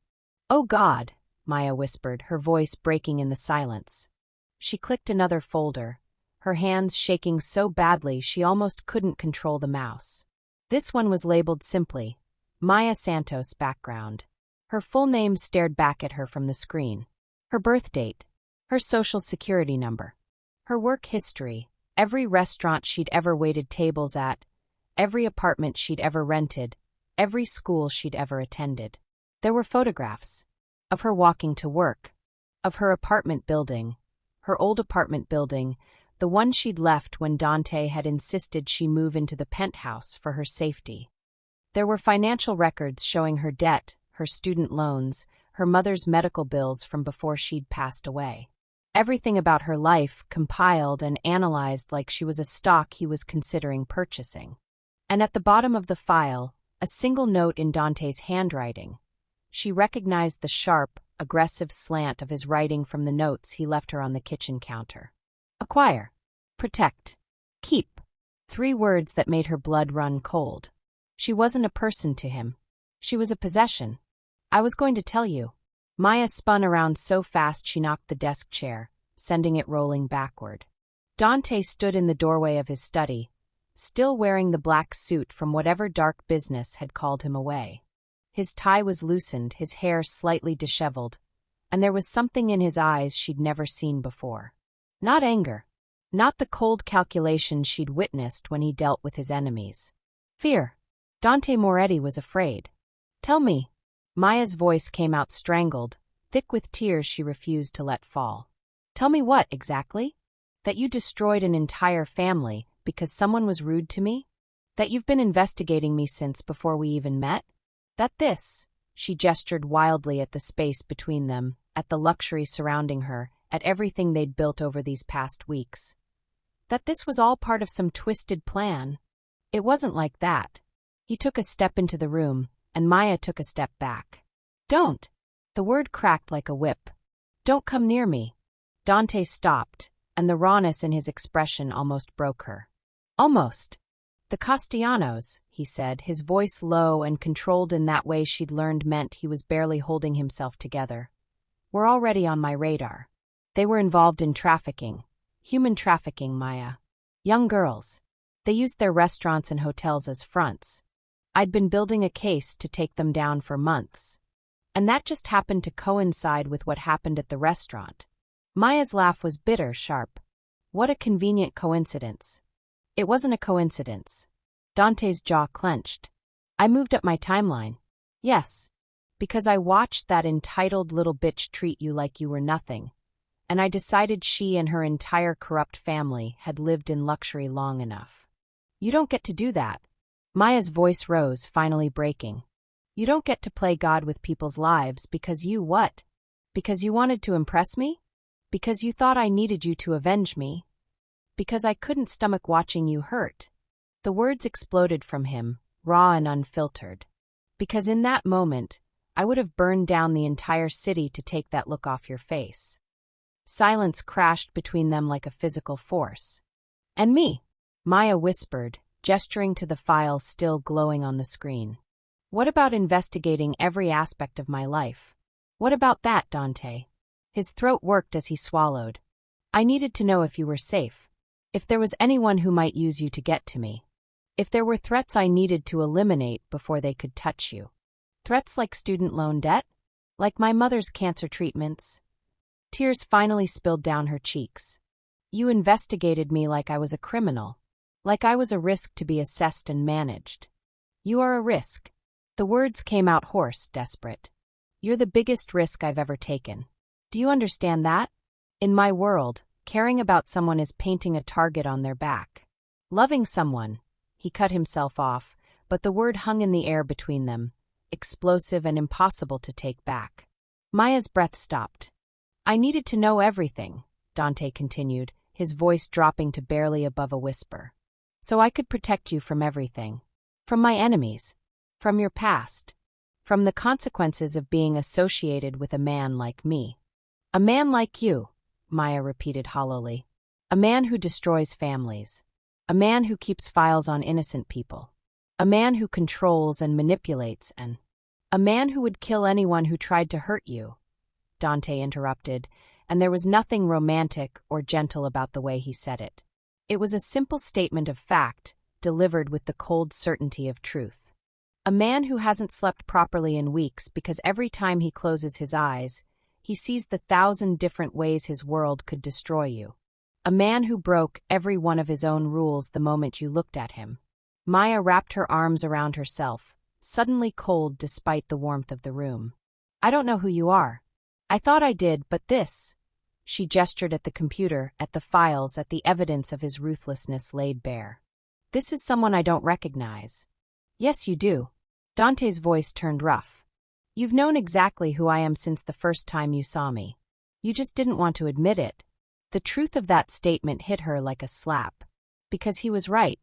"Oh God," Maya whispered, her voice breaking in the silence. She clicked another folder, her hands shaking so badly she almost couldn't control the mouse. This one was labeled simply, Maya Santos background. Her full name stared back at her from the screen. Her birth date. Her social security number. Her work history. Every restaurant she'd ever waited tables at. Every apartment she'd ever rented. Every school she'd ever attended. There were photographs. Of her walking to work. Of her apartment building. Her old apartment building, the one she'd left when Dante had insisted she move into the penthouse for her safety. There were financial records showing her debt, her student loans, her mother's medical bills from before she'd passed away. Everything about her life compiled and analyzed like she was a stock he was considering purchasing. And at the bottom of the file, a single note in Dante's handwriting. She recognized the sharp, aggressive slant of his writing from the notes he left her on the kitchen counter. Acquire. Protect. Keep. 3 words that made her blood run cold. She wasn't a person to him. She was a possession. "I was going to tell you." Maya spun around so fast she knocked the desk chair, sending it rolling backward. Dante stood in the doorway of his study, still wearing the black suit from whatever dark business had called him away. His tie was loosened, his hair slightly disheveled, and there was something in his eyes she'd never seen before. Not anger. Not the cold calculation she'd witnessed when he dealt with his enemies. Fear. Dante Moretti was afraid. "Tell me." Maya's voice came out strangled, thick with tears she refused to let fall. "Tell me what, exactly? That you destroyed an entire family because someone was rude to me? That you've been investigating me since before we even met? That this," she gestured wildly at the space between them, at the luxury surrounding her, at everything they'd built over these past weeks. "That this was all part of some twisted plan? It wasn't like that." He took a step into the room, and Maya took a step back. "Don't." The word cracked like a whip. "Don't come near me." Dante stopped, and the rawness in his expression almost broke her. "Almost." "The Castellanos," he said, his voice low and controlled in that way she'd learned meant he was barely holding himself together, "were already on my radar. They were involved in trafficking. Human trafficking, Maya. Young girls. They used their restaurants and hotels as fronts. I'd been building a case to take them down for months. And that just happened to coincide with what happened at the restaurant." Maya's laugh was bitter, sharp. "What a convenient coincidence." "It wasn't a coincidence." Dante's jaw clenched. "I moved up my timeline." "Yes. Because I watched that entitled little bitch treat you like you were nothing. And I decided she and her entire corrupt family had lived in luxury long enough. You don't get to do that." Maya's voice rose, finally breaking. "You don't get to play God with people's lives because you what? Because you wanted to impress me? Because you thought I needed you to avenge me? Because I couldn't stomach watching you hurt." The words exploded from him, raw and unfiltered. "Because in that moment, I would have burned down the entire city to take that look off your face." Silence crashed between them like a physical force. "And me," Maya whispered, gesturing to the file still glowing on the screen. "What about investigating every aspect of my life? What about that, Dante?" His throat worked as he swallowed. "I needed to know if you were safe. If there was anyone who might use you to get to me. If there were threats I needed to eliminate before they could touch you. Threats like student loan debt? Like my mother's cancer treatments? Tears finally spilled down her cheeks. You investigated me like I was a criminal. Like I was a risk to be assessed and managed. You are a risk. The words came out hoarse, desperate. You're the biggest risk I've ever taken. Do you understand that? In my world, caring about someone is painting a target on their back. Loving someone. He cut himself off, but the word hung in the air between them, explosive and impossible to take back. Maya's breath stopped. I needed to know everything, Dante continued, his voice dropping to barely above a whisper. So I could protect you from everything. From my enemies. From your past. From the consequences of being associated with a man like me. A man like you, Maya repeated hollowly. A man who destroys families. A man who keeps files on innocent people. A man who controls and manipulates and... A man who would kill anyone who tried to hurt you, Dante interrupted, and there was nothing romantic or gentle about the way he said it. It was a simple statement of fact, delivered with the cold certainty of truth. A man who hasn't slept properly in weeks because every time he closes his eyes, he sees the 1,000 different ways his world could destroy you. A man who broke every one of his own rules the moment you looked at him. Maya wrapped her arms around herself, suddenly cold despite the warmth of the room. I don't know who you are. I thought I did, but this... She gestured at the computer, at the files, at the evidence of his ruthlessness laid bare. This is someone I don't recognize. Yes, you do. Dante's voice turned rough. You've known exactly who I am since the first time you saw me. You just didn't want to admit it. The truth of that statement hit her like a slap. Because he was right.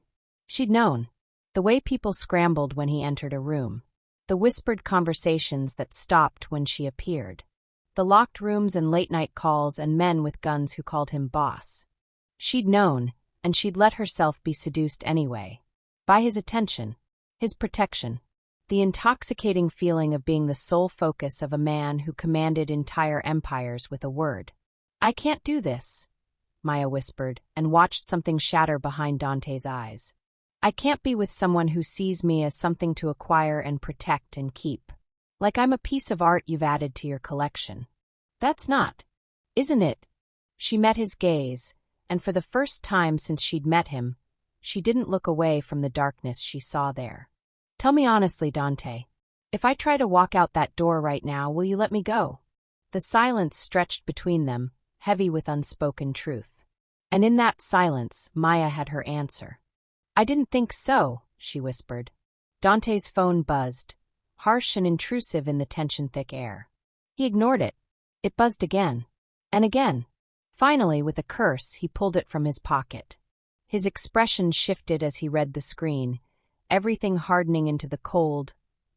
She'd known. The way people scrambled when he entered a room. The whispered conversations that stopped when she appeared. The locked rooms and late-night calls and men with guns who called him boss. She'd known, and she'd let herself be seduced anyway. By his attention. His protection. The intoxicating feeling of being the sole focus of a man who commanded entire empires with a word. I can't do this, Maya whispered, and watched something shatter behind Dante's eyes. I can't be with someone who sees me as something to acquire and protect and keep. Like I'm a piece of art you've added to your collection. That's not. Isn't it? She met his gaze, and for the first time since she'd met him, she didn't look away from the darkness she saw there. Tell me honestly, Dante. If I try to walk out that door right now, will you let me go? The silence stretched between them, heavy with unspoken truth. And in that silence, Maya had her answer. I didn't think so, she whispered. Dante's phone buzzed, harsh and intrusive in the tension-thick air. He ignored it. It buzzed again. And again. Finally, with a curse, he pulled it from his pocket. His expression shifted as he read the screen, everything hardening into the cold,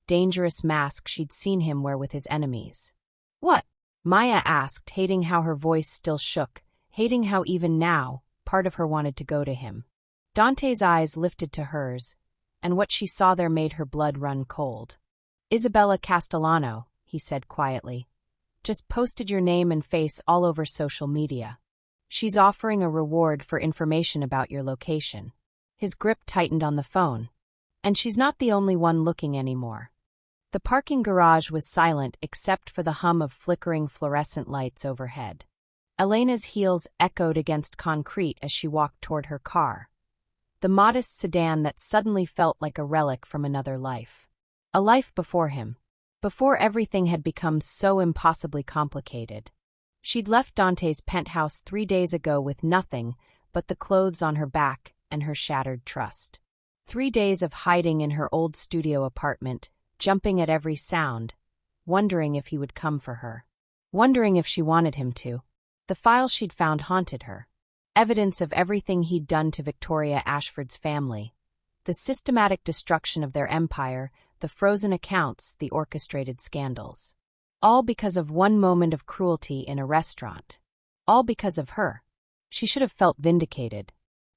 dangerous mask she'd seen him wear with his enemies. What? Maya asked, hating how her voice still shook, hating how even now, part of her wanted to go to him. Dante's eyes lifted to hers, and what she saw there made her blood run cold. Isabella Castellano, he said quietly, just posted your name and face all over social media. She's offering a reward for information about your location. His grip tightened on the phone. And she's not the only one looking anymore. The parking garage was silent except for the hum of flickering fluorescent lights overhead. Elena's heels echoed against concrete as she walked toward her car. The modest sedan that suddenly felt like a relic from another life. A life before him. Before everything had become so impossibly complicated. She'd left Dante's penthouse 3 days ago with nothing but the clothes on her back and her shattered trust. 3 days of hiding in her old studio apartment, jumping at every sound, wondering if he would come for her. Wondering if she wanted him to. The file she'd found haunted her. Evidence of everything he'd done to Victoria Ashford's family. The systematic destruction of their empire, the frozen accounts, the orchestrated scandals. All because of one moment of cruelty in a restaurant. All because of her. She should have felt vindicated.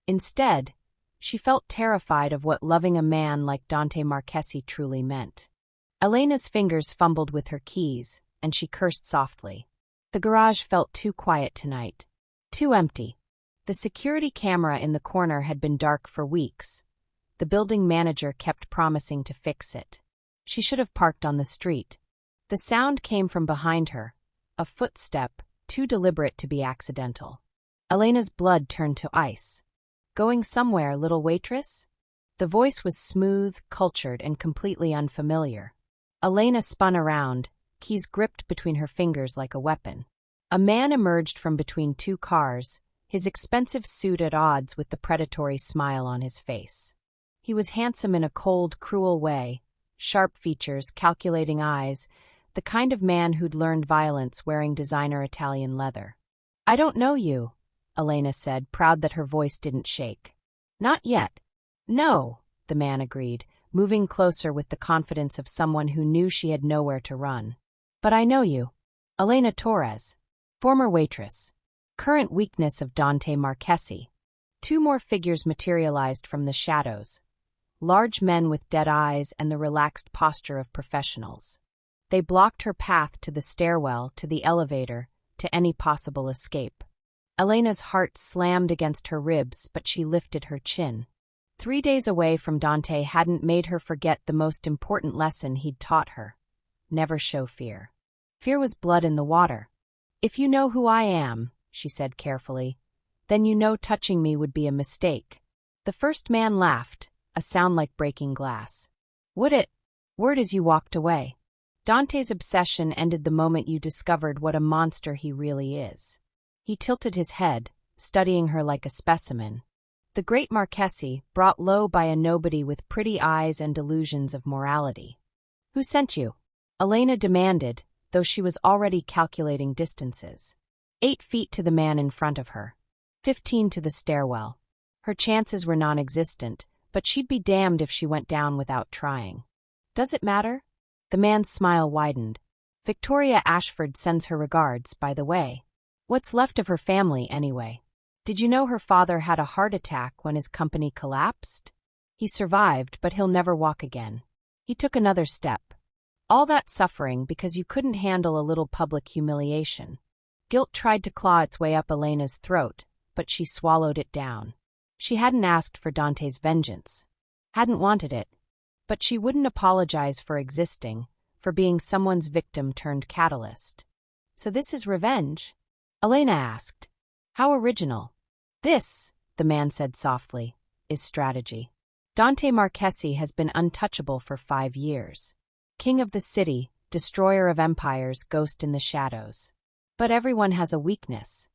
Instead, she felt terrified of what loving a man like Dante Marchesi truly meant. Elena's fingers fumbled with her keys, and she cursed softly. The garage felt too quiet tonight. Too empty. The security camera in the corner had been dark for weeks. The building manager kept promising to fix it. She should have parked on the street. The sound came from behind her, a footstep, too deliberate to be accidental. Elena's blood turned to ice. "Going somewhere, little waitress?" The voice was smooth, cultured, and completely unfamiliar. Elena spun around, keys gripped between her fingers like a weapon. A man emerged from between two cars, his expensive suit at odds with the predatory smile on his face. He was handsome in a cold, cruel way, sharp features, calculating eyes, the kind of man who'd learned violence wearing designer Italian leather. "I don't know you," Elena said, proud that her voice didn't shake. "Not yet." "No," the man agreed, moving closer with the confidence of someone who knew she had nowhere to run. "But I know you. Elena Torres, former waitress. Current weakness of Dante Marchesi." Two more figures materialized from the shadows. Large men with dead eyes and the relaxed posture of professionals. They blocked her path to the stairwell, to the elevator, to any possible escape. Elena's heart slammed against her ribs, but she lifted her chin. 3 days away from Dante hadn't made her forget the most important lesson he'd taught her. Never show fear. Fear was blood in the water. "If you know who I am," she said carefully, "then you know touching me would be a mistake." The first man laughed, a sound like breaking glass. "Would it? Word as you walked away. Dante's obsession ended the moment you discovered what a monster he really is." He tilted his head, studying her like a specimen. The great Marchesi, brought low by a nobody with pretty eyes and delusions of morality. "Who sent you?" Elena demanded, though she was already calculating distances. 8 feet to the man in front of her. 15 to the stairwell. Her chances were non-existent, but she'd be damned if she went down without trying. "Does it matter?" The man's smile widened. "Victoria Ashford sends her regards, by the way. What's left of her family, anyway? Did you know her father had a heart attack when his company collapsed? He survived, but he'll never walk again. He took another step. All that suffering because you couldn't handle a little public humiliation." Guilt tried to claw its way up Elena's throat, but she swallowed it down. She hadn't asked for Dante's vengeance. Hadn't wanted it. But she wouldn't apologize for existing, for being someone's victim turned catalyst. "So this is revenge?" Elena asked. "How original." "This," the man said softly, "is strategy. Dante Marchesi has been untouchable for 5 years. King of the city, destroyer of empires, ghost in the shadows. But everyone has a weakness."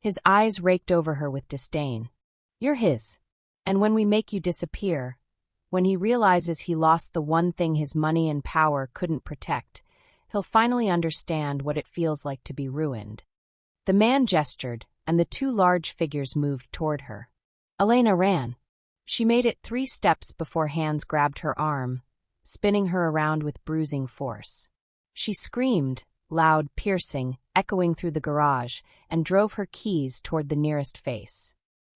His eyes raked over her with disdain. "You're his. And when we make you disappear, when he realizes he lost the one thing his money and power couldn't protect, he'll finally understand what it feels like to be ruined." The man gestured, and the 2 large figures moved toward her. Elena ran. She made it 3 steps before hands grabbed her arm, spinning her around with bruising force. She screamed, loud, piercing, echoing through the garage, and drove her keys toward the nearest face.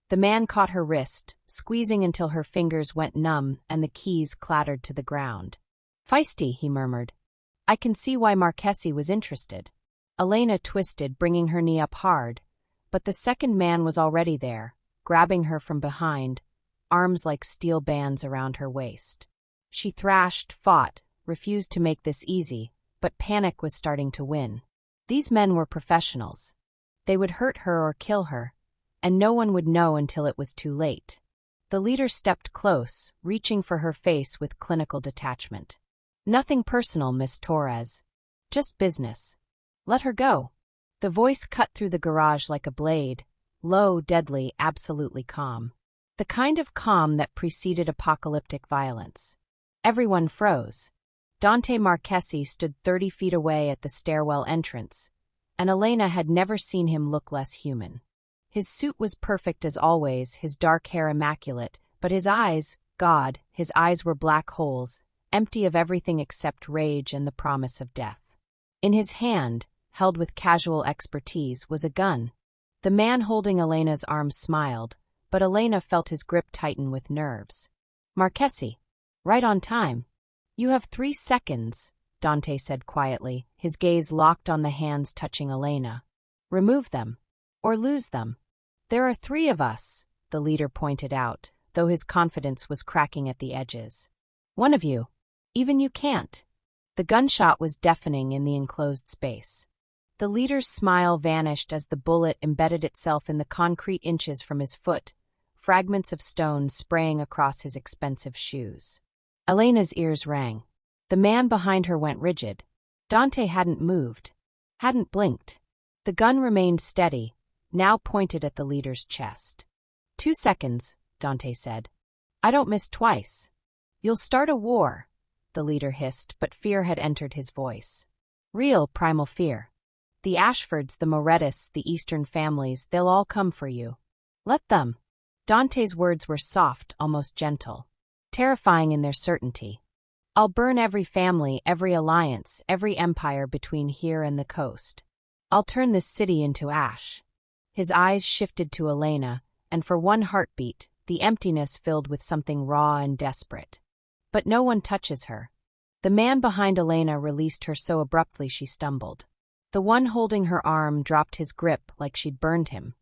The man caught her wrist, squeezing until her fingers went numb and the keys clattered to the ground. "Feisty," he murmured. "I can see why Marchesi was interested." Elena twisted, bringing her knee up hard, but the second man was already there, grabbing her from behind, arms like steel bands around her waist. She thrashed, fought, refused to make this easy, but panic was starting to win. These men were professionals. They would hurt her or kill her, and no one would know until it was too late. The leader stepped close, reaching for her face with clinical detachment. "Nothing personal, Miss Torres. Just business. Let her go." The voice cut through the garage like a blade, low, deadly, absolutely calm. The kind of calm that preceded apocalyptic violence. Everyone froze. Dante Marchesi stood 30 feet away at the stairwell entrance, and Elena had never seen him look less human. His suit was perfect as always, his dark hair immaculate, but his eyes, God, his eyes were black holes, empty of everything except rage and the promise of death. In his hand, held with casual expertise, was a gun. The man holding Elena's arm smiled, but Elena felt his grip tighten with nerves. "Marchesi. Right on time." "You have 3 seconds, Dante said quietly, his gaze locked on the hands touching Elena. "Remove them. Or lose them." There are 3 of us, the leader pointed out, though his confidence was cracking at the edges. One of you. Even you can't. The gunshot was deafening in the enclosed space. The leader's smile vanished as the bullet embedded itself in the concrete inches from his foot, fragments of stone spraying across his expensive shoes. Elena's ears rang. The man behind her went rigid. Dante hadn't moved, hadn't blinked. The gun remained steady, now pointed at the leader's chest. 2 seconds, Dante said. I don't miss twice. You'll start a war, the leader hissed, but fear had entered his voice. Real primal fear. The Ashfords, the Morettis, the Eastern families, they'll all come for you. Let them. Dante's words were soft, almost gentle, terrifying in their certainty. I'll burn every family, every alliance, every empire between here and the coast. I'll turn this city into ash. His eyes shifted to Elena, and for one heartbeat, the emptiness filled with something raw and desperate. But no one touches her. The man behind Elena released her so abruptly she stumbled. The one holding her arm dropped his grip like she'd burned him.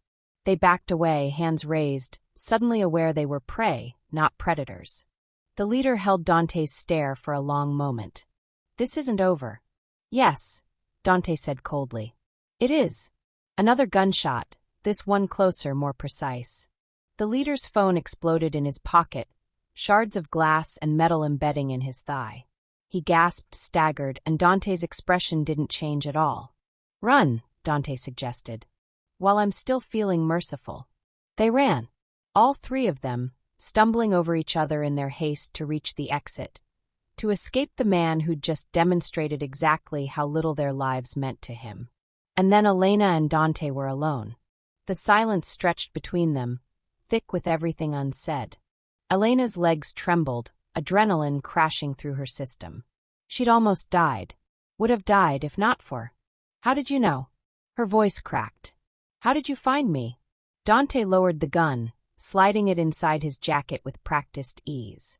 They backed away, hands raised, suddenly aware they were prey, not predators. The leader held Dante's stare for a long moment. This isn't over. Yes, Dante said coldly. It is. Another gunshot, this one closer, more precise. The leader's phone exploded in his pocket, shards of glass and metal embedding in his thigh. He gasped, staggered, and Dante's expression didn't change at all. Run, Dante suggested. While I'm still feeling merciful. They ran. All 3 of them, stumbling over each other in their haste to reach the exit, to escape the man who'd just demonstrated exactly how little their lives meant to him. And then Elena and Dante were alone. The silence stretched between them, thick with everything unsaid. Elena's legs trembled, adrenaline crashing through her system. She'd almost died. Would have died if not for. How did you know? Her voice cracked. How did you find me? Dante lowered the gun, sliding it inside his jacket with practiced ease.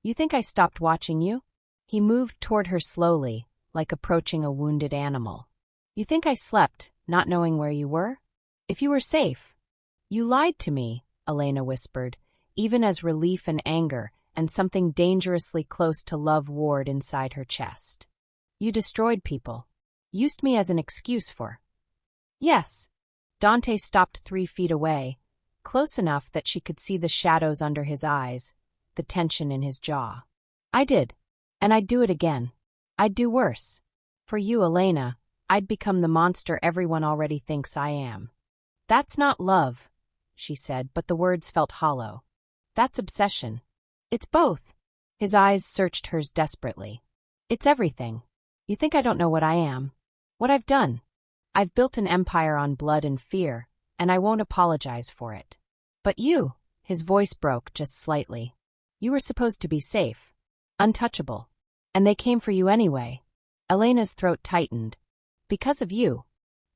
You think I stopped watching you? He moved toward her slowly, like approaching a wounded animal. You think I slept, not knowing where you were? If you were safe. You lied to me, Elena whispered, even as relief and anger and something dangerously close to love warred inside her chest. You destroyed people. Used me as an excuse for. Yes. Dante stopped 3 feet away, close enough that she could see the shadows under his eyes, the tension in his jaw. I did. And I'd do it again. I'd do worse. For you, Elena, I'd become the monster everyone already thinks I am. That's not love, she said, but the words felt hollow. That's obsession. It's both. His eyes searched hers desperately. It's everything. You think I don't know what I am? What I've done? I've built an empire on blood and fear, and I won't apologize for it. But you, his voice broke just slightly. You were supposed to be safe, untouchable. And they came for you anyway. Elena's throat tightened. Because of you.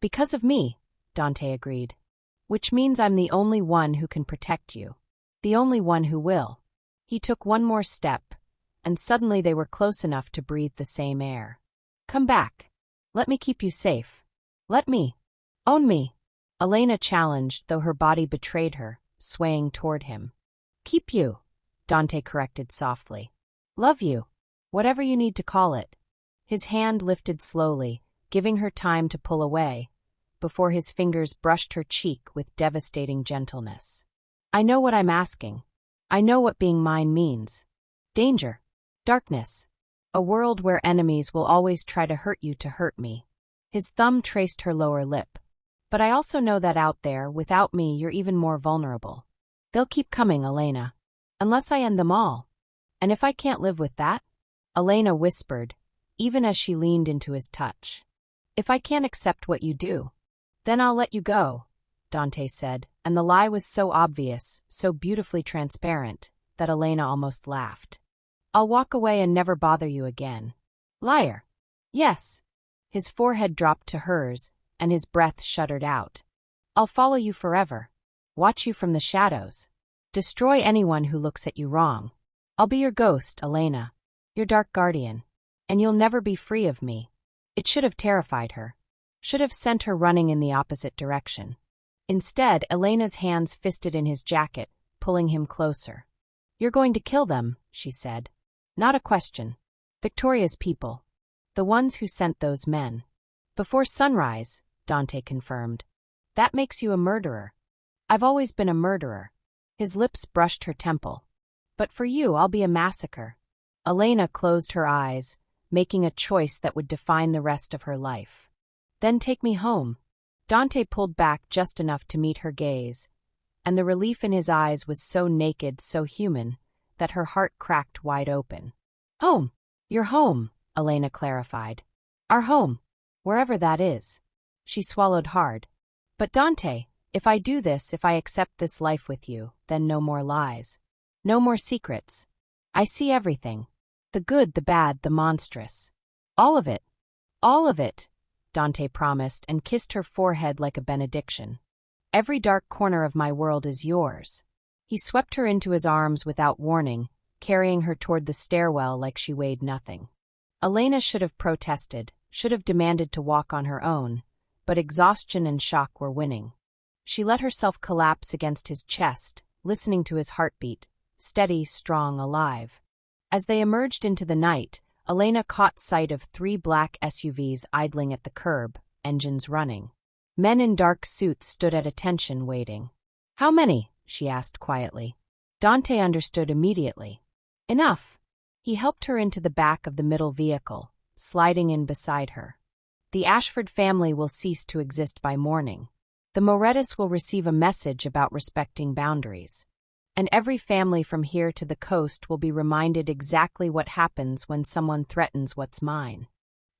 Because of me, Dante agreed. Which means I'm the only one who can protect you. The only one who will. He took one more step, and suddenly they were close enough to breathe the same air. Come back. Let me keep you safe. Let me. Own me. Elena challenged, though her body betrayed her, swaying toward him. Keep you, Dante corrected softly. Love you. Whatever you need to call it. His hand lifted slowly, giving her time to pull away, before his fingers brushed her cheek with devastating gentleness. I know what I'm asking. I know what being mine means. Danger. Darkness. A world where enemies will always try to hurt you to hurt me. His thumb traced her lower lip. But I also know that out there, without me, you're even more vulnerable. They'll keep coming, Elena. Unless I end them all. And if I can't live with that? Elena whispered, even as she leaned into his touch. If I can't accept what you do, then I'll let you go, Dante said, and the lie was so obvious, so beautifully transparent, that Elena almost laughed. I'll walk away and never bother you again. Liar. Yes. His forehead dropped to hers, and his breath shuddered out. I'll follow you forever. Watch you from the shadows. Destroy anyone who looks at you wrong. I'll be your ghost, Elena. Your dark guardian. And you'll never be free of me. It should have terrified her. Should have sent her running in the opposite direction. Instead, Elena's hands fisted in his jacket, pulling him closer. "You're going to kill them," she said. "Not a question. Victoria's people. The ones who sent those men." "Before sunrise," Dante confirmed. "That makes you a murderer." "I've always been a murderer." His lips brushed her temple. "But for you, I'll be a massacre." Elena closed her eyes, making a choice that would define the rest of her life. "Then take me home." Dante pulled back just enough to meet her gaze, and the relief in his eyes was so naked, so human, that her heart cracked wide open. "Home. Your home," Elena clarified. "Our home. Wherever that is." She swallowed hard. "But Dante, if I do this, if I accept this life with you, then no more lies. No more secrets. I see everything. The good, the bad, the monstrous. All of it. All of it," Dante promised and kissed her forehead like a benediction. "Every dark corner of my world is yours." He swept her into his arms without warning, carrying her toward the stairwell like she weighed nothing. Elena should have protested, should have demanded to walk on her own, but exhaustion and shock were winning. She let herself collapse against his chest, listening to his heartbeat, steady, strong, alive. As they emerged into the night, Elena caught sight of 3 black SUVs idling at the curb, engines running. Men in dark suits stood at attention, waiting. "How many?" she asked quietly. Dante understood immediately. "Enough." He helped her into the back of the middle vehicle, sliding in beside her. "The Ashford family will cease to exist by morning. The Morettis will receive a message about respecting boundaries. And every family from here to the coast will be reminded exactly what happens when someone threatens what's mine."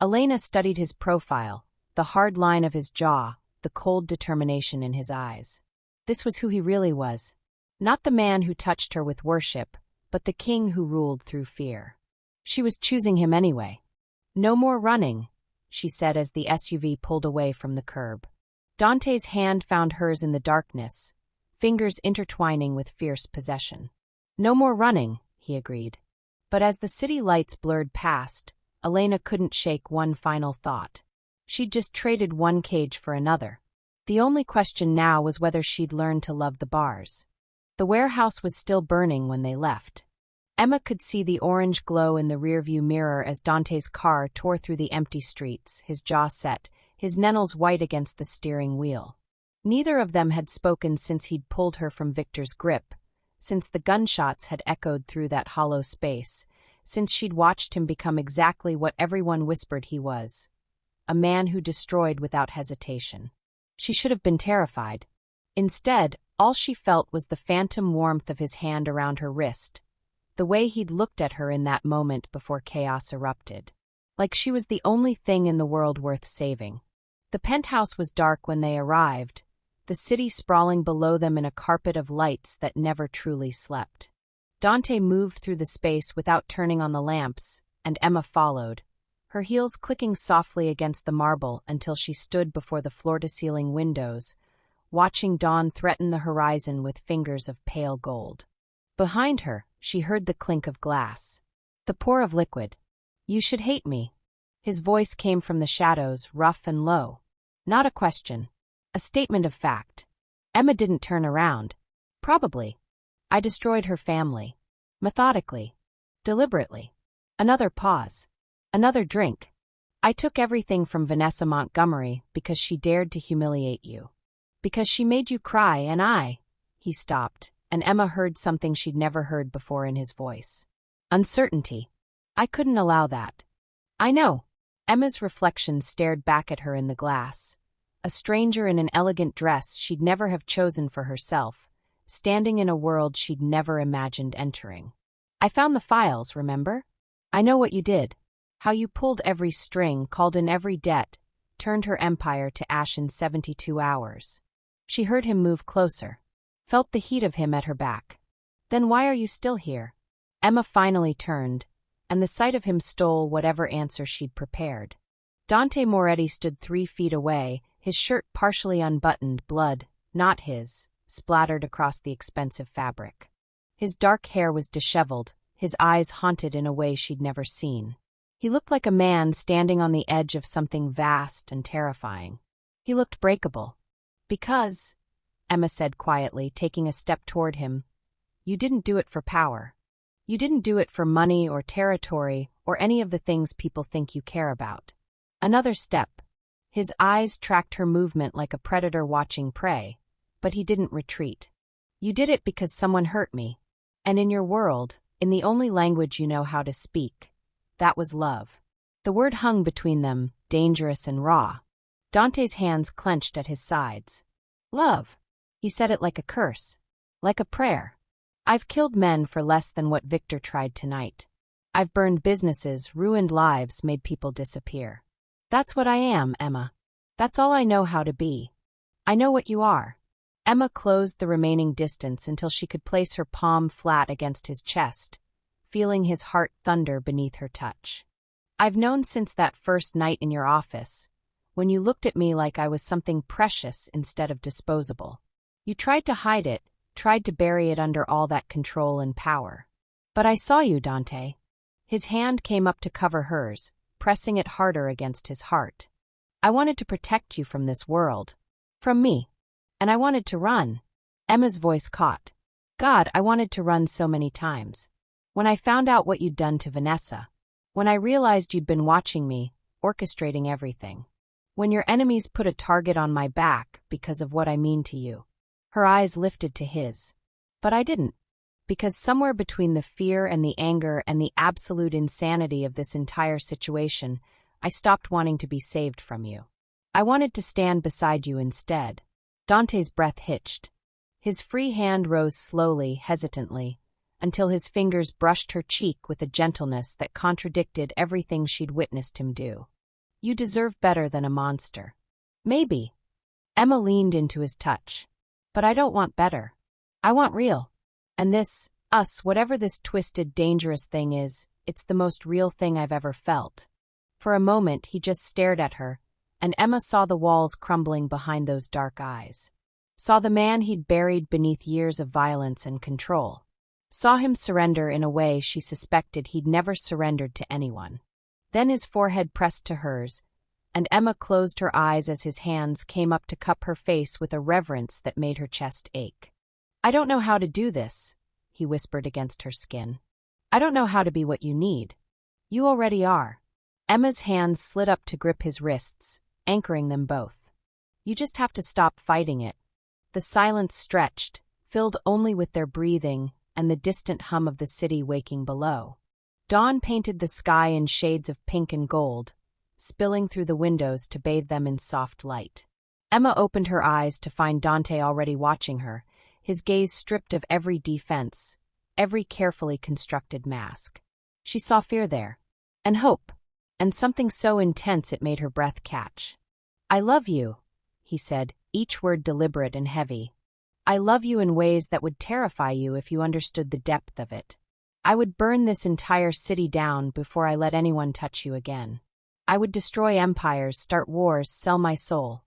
Elena studied his profile, the hard line of his jaw, the cold determination in his eyes. This was who he really was. Not the man who touched her with worship, but the king who ruled through fear. She was choosing him anyway. "No more running," she said as the SUV pulled away from the curb. Dante's hand found hers in the darkness, fingers intertwining with fierce possession. "No more running," he agreed. But as the city lights blurred past, Elena couldn't shake one final thought. She'd just traded one cage for another. The only question now was whether she'd learned to love the bars. The warehouse was still burning when they left. Emma could see the orange glow in the rearview mirror as Dante's car tore through the empty streets, his jaw set, his nennels white against the steering wheel. Neither of them had spoken since he'd pulled her from Victor's grip, since the gunshots had echoed through that hollow space, since she'd watched him become exactly what everyone whispered he was, a man who destroyed without hesitation. She should have been terrified. Instead, all she felt was the phantom warmth of his hand around her wrist, the way he'd looked at her in that moment before chaos erupted. Like she was the only thing in the world worth saving. The penthouse was dark when they arrived, the city sprawling below them in a carpet of lights that never truly slept. Dante moved through the space without turning on the lamps, and Emma followed, her heels clicking softly against the marble until she stood before the floor-to-ceiling windows, watching dawn threaten the horizon with fingers of pale gold. Behind her, she heard the clink of glass, the pour of liquid. "You should hate me." His voice came from the shadows, rough and low. Not a question. A statement of fact. Emma didn't turn around. "Probably. I destroyed her family. Methodically. Deliberately." Another pause. Another drink. "I took everything from Vanessa Montgomery because she dared to humiliate you. Because she made you cry and I—" He stopped, and Emma heard something she'd never heard before in his voice. "Uncertainty. I couldn't allow that." "I know." Emma's reflection stared back at her in the glass. A stranger in an elegant dress she'd never have chosen for herself, standing in a world she'd never imagined entering. "I found the files, remember? I know what you did. How you pulled every string, called in every debt, turned her empire to ash in 72 hours. She heard him move closer, felt the heat of him at her back. "Then why are you still here?" Emma finally turned, and the sight of him stole whatever answer she'd prepared. Dante Moretti stood 3 feet away, his shirt partially unbuttoned, blood, not his, splattered across the expensive fabric. His dark hair was disheveled, his eyes haunted in a way she'd never seen. He looked like a man standing on the edge of something vast and terrifying. He looked breakable. Because, Emma said quietly, taking a step toward him. You didn't do it for power. You didn't do it for money or territory or any of the things people think you care about. Another step. His eyes tracked her movement like a predator watching prey, but he didn't retreat. You did it because someone hurt me. And in your world, in the only language you know how to speak, that was love. The word hung between them, dangerous and raw. Dante's hands clenched at his sides. Love. He said it like a curse. Like a prayer. I've killed men for less than what Victor tried tonight. I've burned businesses, ruined lives, made people disappear. That's what I am, Emma. That's all I know how to be. I know what you are. Emma closed the remaining distance until she could place her palm flat against his chest, feeling his heart thunder beneath her touch. I've known since that first night in your office, when you looked at me like I was something precious instead of disposable. You tried to hide it, tried to bury it under all that control and power. But I saw you, Dante. His hand came up to cover hers, pressing it harder against his heart. I wanted to protect you from this world. From me. And I wanted to run. Emma's voice caught. God, I wanted to run so many times. When I found out what you'd done to Vanessa. When I realized you'd been watching me, orchestrating everything. When your enemies put a target on my back because of what I mean to you. Her eyes lifted to his. But I didn't. Because somewhere between the fear and the anger and the absolute insanity of this entire situation, I stopped wanting to be saved from you. I wanted to stand beside you instead. Dante's breath hitched. His free hand rose slowly, hesitantly, until his fingers brushed her cheek with a gentleness that contradicted everything she'd witnessed him do. You deserve better than a monster. Maybe. Emma leaned into his touch. But I don't want better. I want real. And this, us, whatever this twisted, dangerous thing is, it's the most real thing I've ever felt. For a moment, he just stared at her, and Emma saw the walls crumbling behind those dark eyes. Saw the man he'd buried beneath years of violence and control. Saw him surrender in a way she suspected he'd never surrendered to anyone. Then his forehead pressed to hers, and Emma closed her eyes as his hands came up to cup her face with a reverence that made her chest ache. I don't know how to do this, he whispered against her skin. I don't know how to be what you need. You already are. Emma's hands slid up to grip his wrists, anchoring them both. You just have to stop fighting it. The silence stretched, filled only with their breathing and the distant hum of the city waking below. Dawn painted the sky in shades of pink and gold, spilling through the windows to bathe them in soft light. Emma opened her eyes to find Dante already watching her, his gaze stripped of every defense, every carefully constructed mask. She saw fear there, and hope, and something so intense it made her breath catch. I love you, he said, each word deliberate and heavy. I love you in ways that would terrify you if you understood the depth of it. I would burn this entire city down before I let anyone touch you again. I would destroy empires, start wars, sell my soul.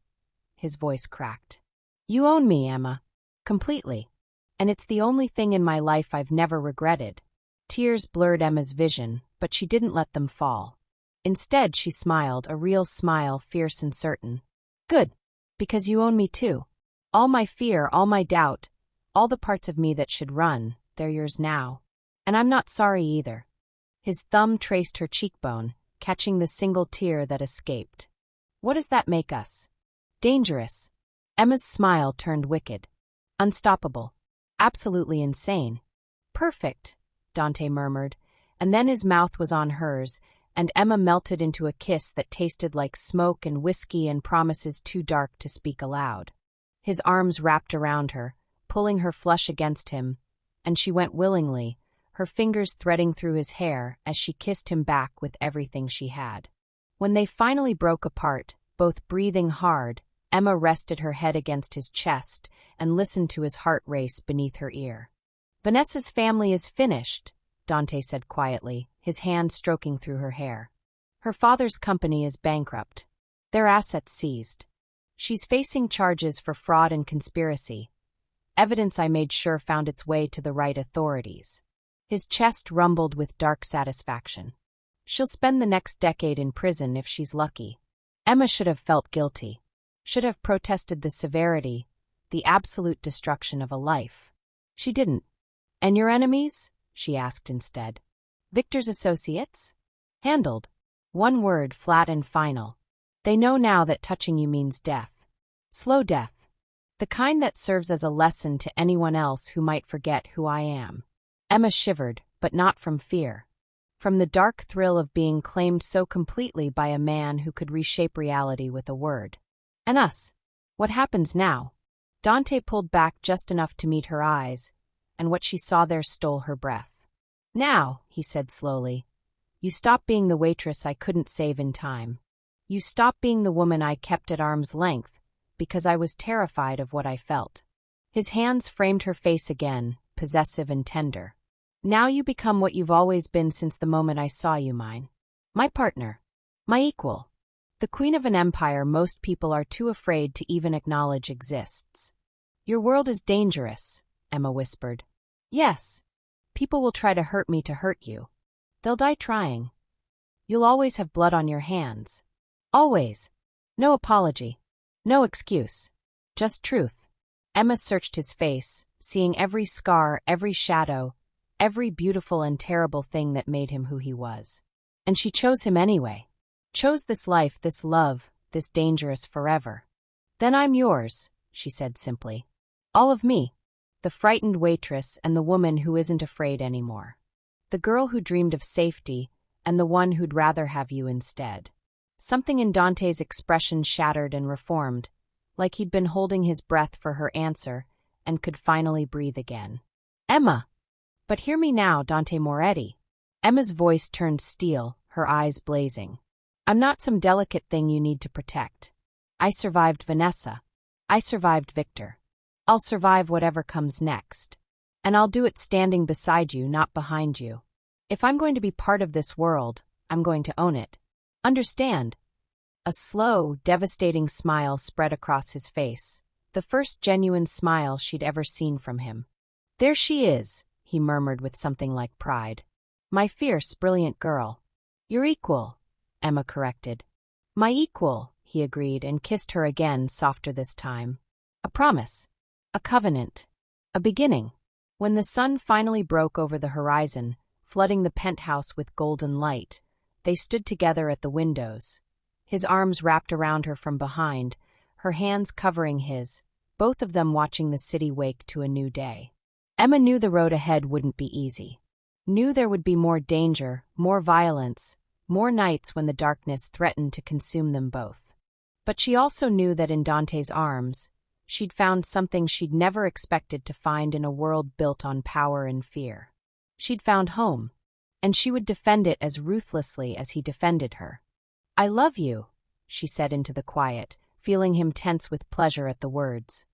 His voice cracked. You own me, Emma. Completely. And it's the only thing in my life I've never regretted. Tears blurred Emma's vision, but she didn't let them fall. Instead, she smiled, a real smile, fierce and certain. Good. Because you own me too. All my fear, all my doubt, all the parts of me that should run, they're yours now. And I'm not sorry either. His thumb traced her cheekbone, catching the single tear that escaped. What does that make us? Dangerous. Emma's smile turned wicked. Unstoppable. Absolutely insane. Perfect, Dante murmured, and then his mouth was on hers, and Emma melted into a kiss that tasted like smoke and whiskey and promises too dark to speak aloud. His arms wrapped around her, pulling her flush against him, and she went willingly, her fingers threading through his hair as she kissed him back with everything she had. When they finally broke apart, both breathing hard, Emma rested her head against his chest and listened to his heart race beneath her ear. Vanessa's family is finished, Dante said quietly, his hand stroking through her hair. Her father's company is bankrupt. Their assets seized. She's facing charges for fraud and conspiracy. Evidence I made sure found its way to the right authorities. His chest rumbled with dark satisfaction. She'll spend the next decade in prison if she's lucky. Emma should have felt guilty. Should have protested the severity, the absolute destruction of a life. She didn't. And your enemies? She asked instead. Victor's associates? Handled. One word, flat and final. They know now that touching you means death. Slow death. The kind that serves as a lesson to anyone else who might forget who I am. Emma shivered, but not from fear. From the dark thrill of being claimed so completely by a man who could reshape reality with a word. And us? What happens now? Dante pulled back just enough to meet her eyes, and what she saw there stole her breath. Now, he said slowly, you stop being the waitress I couldn't save in time. You stop being the woman I kept at arm's length, because I was terrified of what I felt. His hands framed her face again, possessive and tender. Now you become what you've always been since the moment I saw you, mine. My partner. My equal. The queen of an empire most people are too afraid to even acknowledge exists. Your world is dangerous, Emma whispered. Yes. People will try to hurt you. They'll die trying. You'll always have blood on your hands. Always. No apology. No excuse. Just truth. Emma searched his face, seeing every scar, every shadow, every beautiful and terrible thing that made him who he was. And she chose him anyway. Chose this life, this love, this dangerous forever. Then I'm yours, she said simply. All of me. The frightened waitress and the woman who isn't afraid anymore. The girl who dreamed of safety and the one who'd rather have you instead. Something in Dante's expression shattered and reformed, like he'd been holding his breath for her answer and could finally breathe again. Emma! But hear me now, Dante Moretti. Emma's voice turned steel, her eyes blazing. I'm not some delicate thing you need to protect. I survived Vanessa. I survived Victor. I'll survive whatever comes next. And I'll do it standing beside you, not behind you. If I'm going to be part of this world, I'm going to own it. Understand? A slow, devastating smile spread across his face, the first genuine smile she'd ever seen from him. There she is, he murmured with something like pride. My fierce, brilliant girl. Your equal, Emma corrected. My equal, he agreed and kissed her again, softer this time. A promise. A covenant. A beginning. When the sun finally broke over the horizon, flooding the penthouse with golden light, they stood together at the windows, his arms wrapped around her from behind, her hands covering his, both of them watching the city wake to a new day. Emma knew the road ahead wouldn't be easy. Knew there would be more danger, more violence, more nights when the darkness threatened to consume them both. But she also knew that in Dante's arms, she'd found something she'd never expected to find in a world built on power and fear. She'd found home, and she would defend it as ruthlessly as he defended her. I love you, she said into the quiet, feeling him tense with pleasure at the words.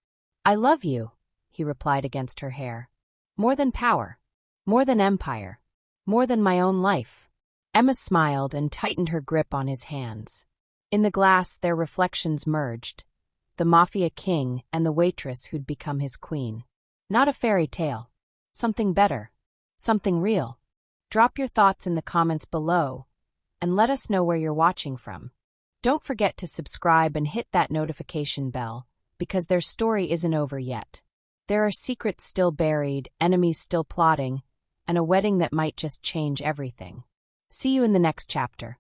I love you, he replied against her hair. More than power. More than empire. More than my own life. Emma smiled and tightened her grip on his hands. In the glass, their reflections merged. The Mafia king and the waitress who'd become his queen. Not a fairy tale. Something better. Something real. Drop your thoughts in the comments below, and let us know where you're watching from. Don't forget to subscribe and hit that notification bell, because their story isn't over yet. There are secrets still buried, enemies still plotting, and a wedding that might just change everything. See you in the next chapter.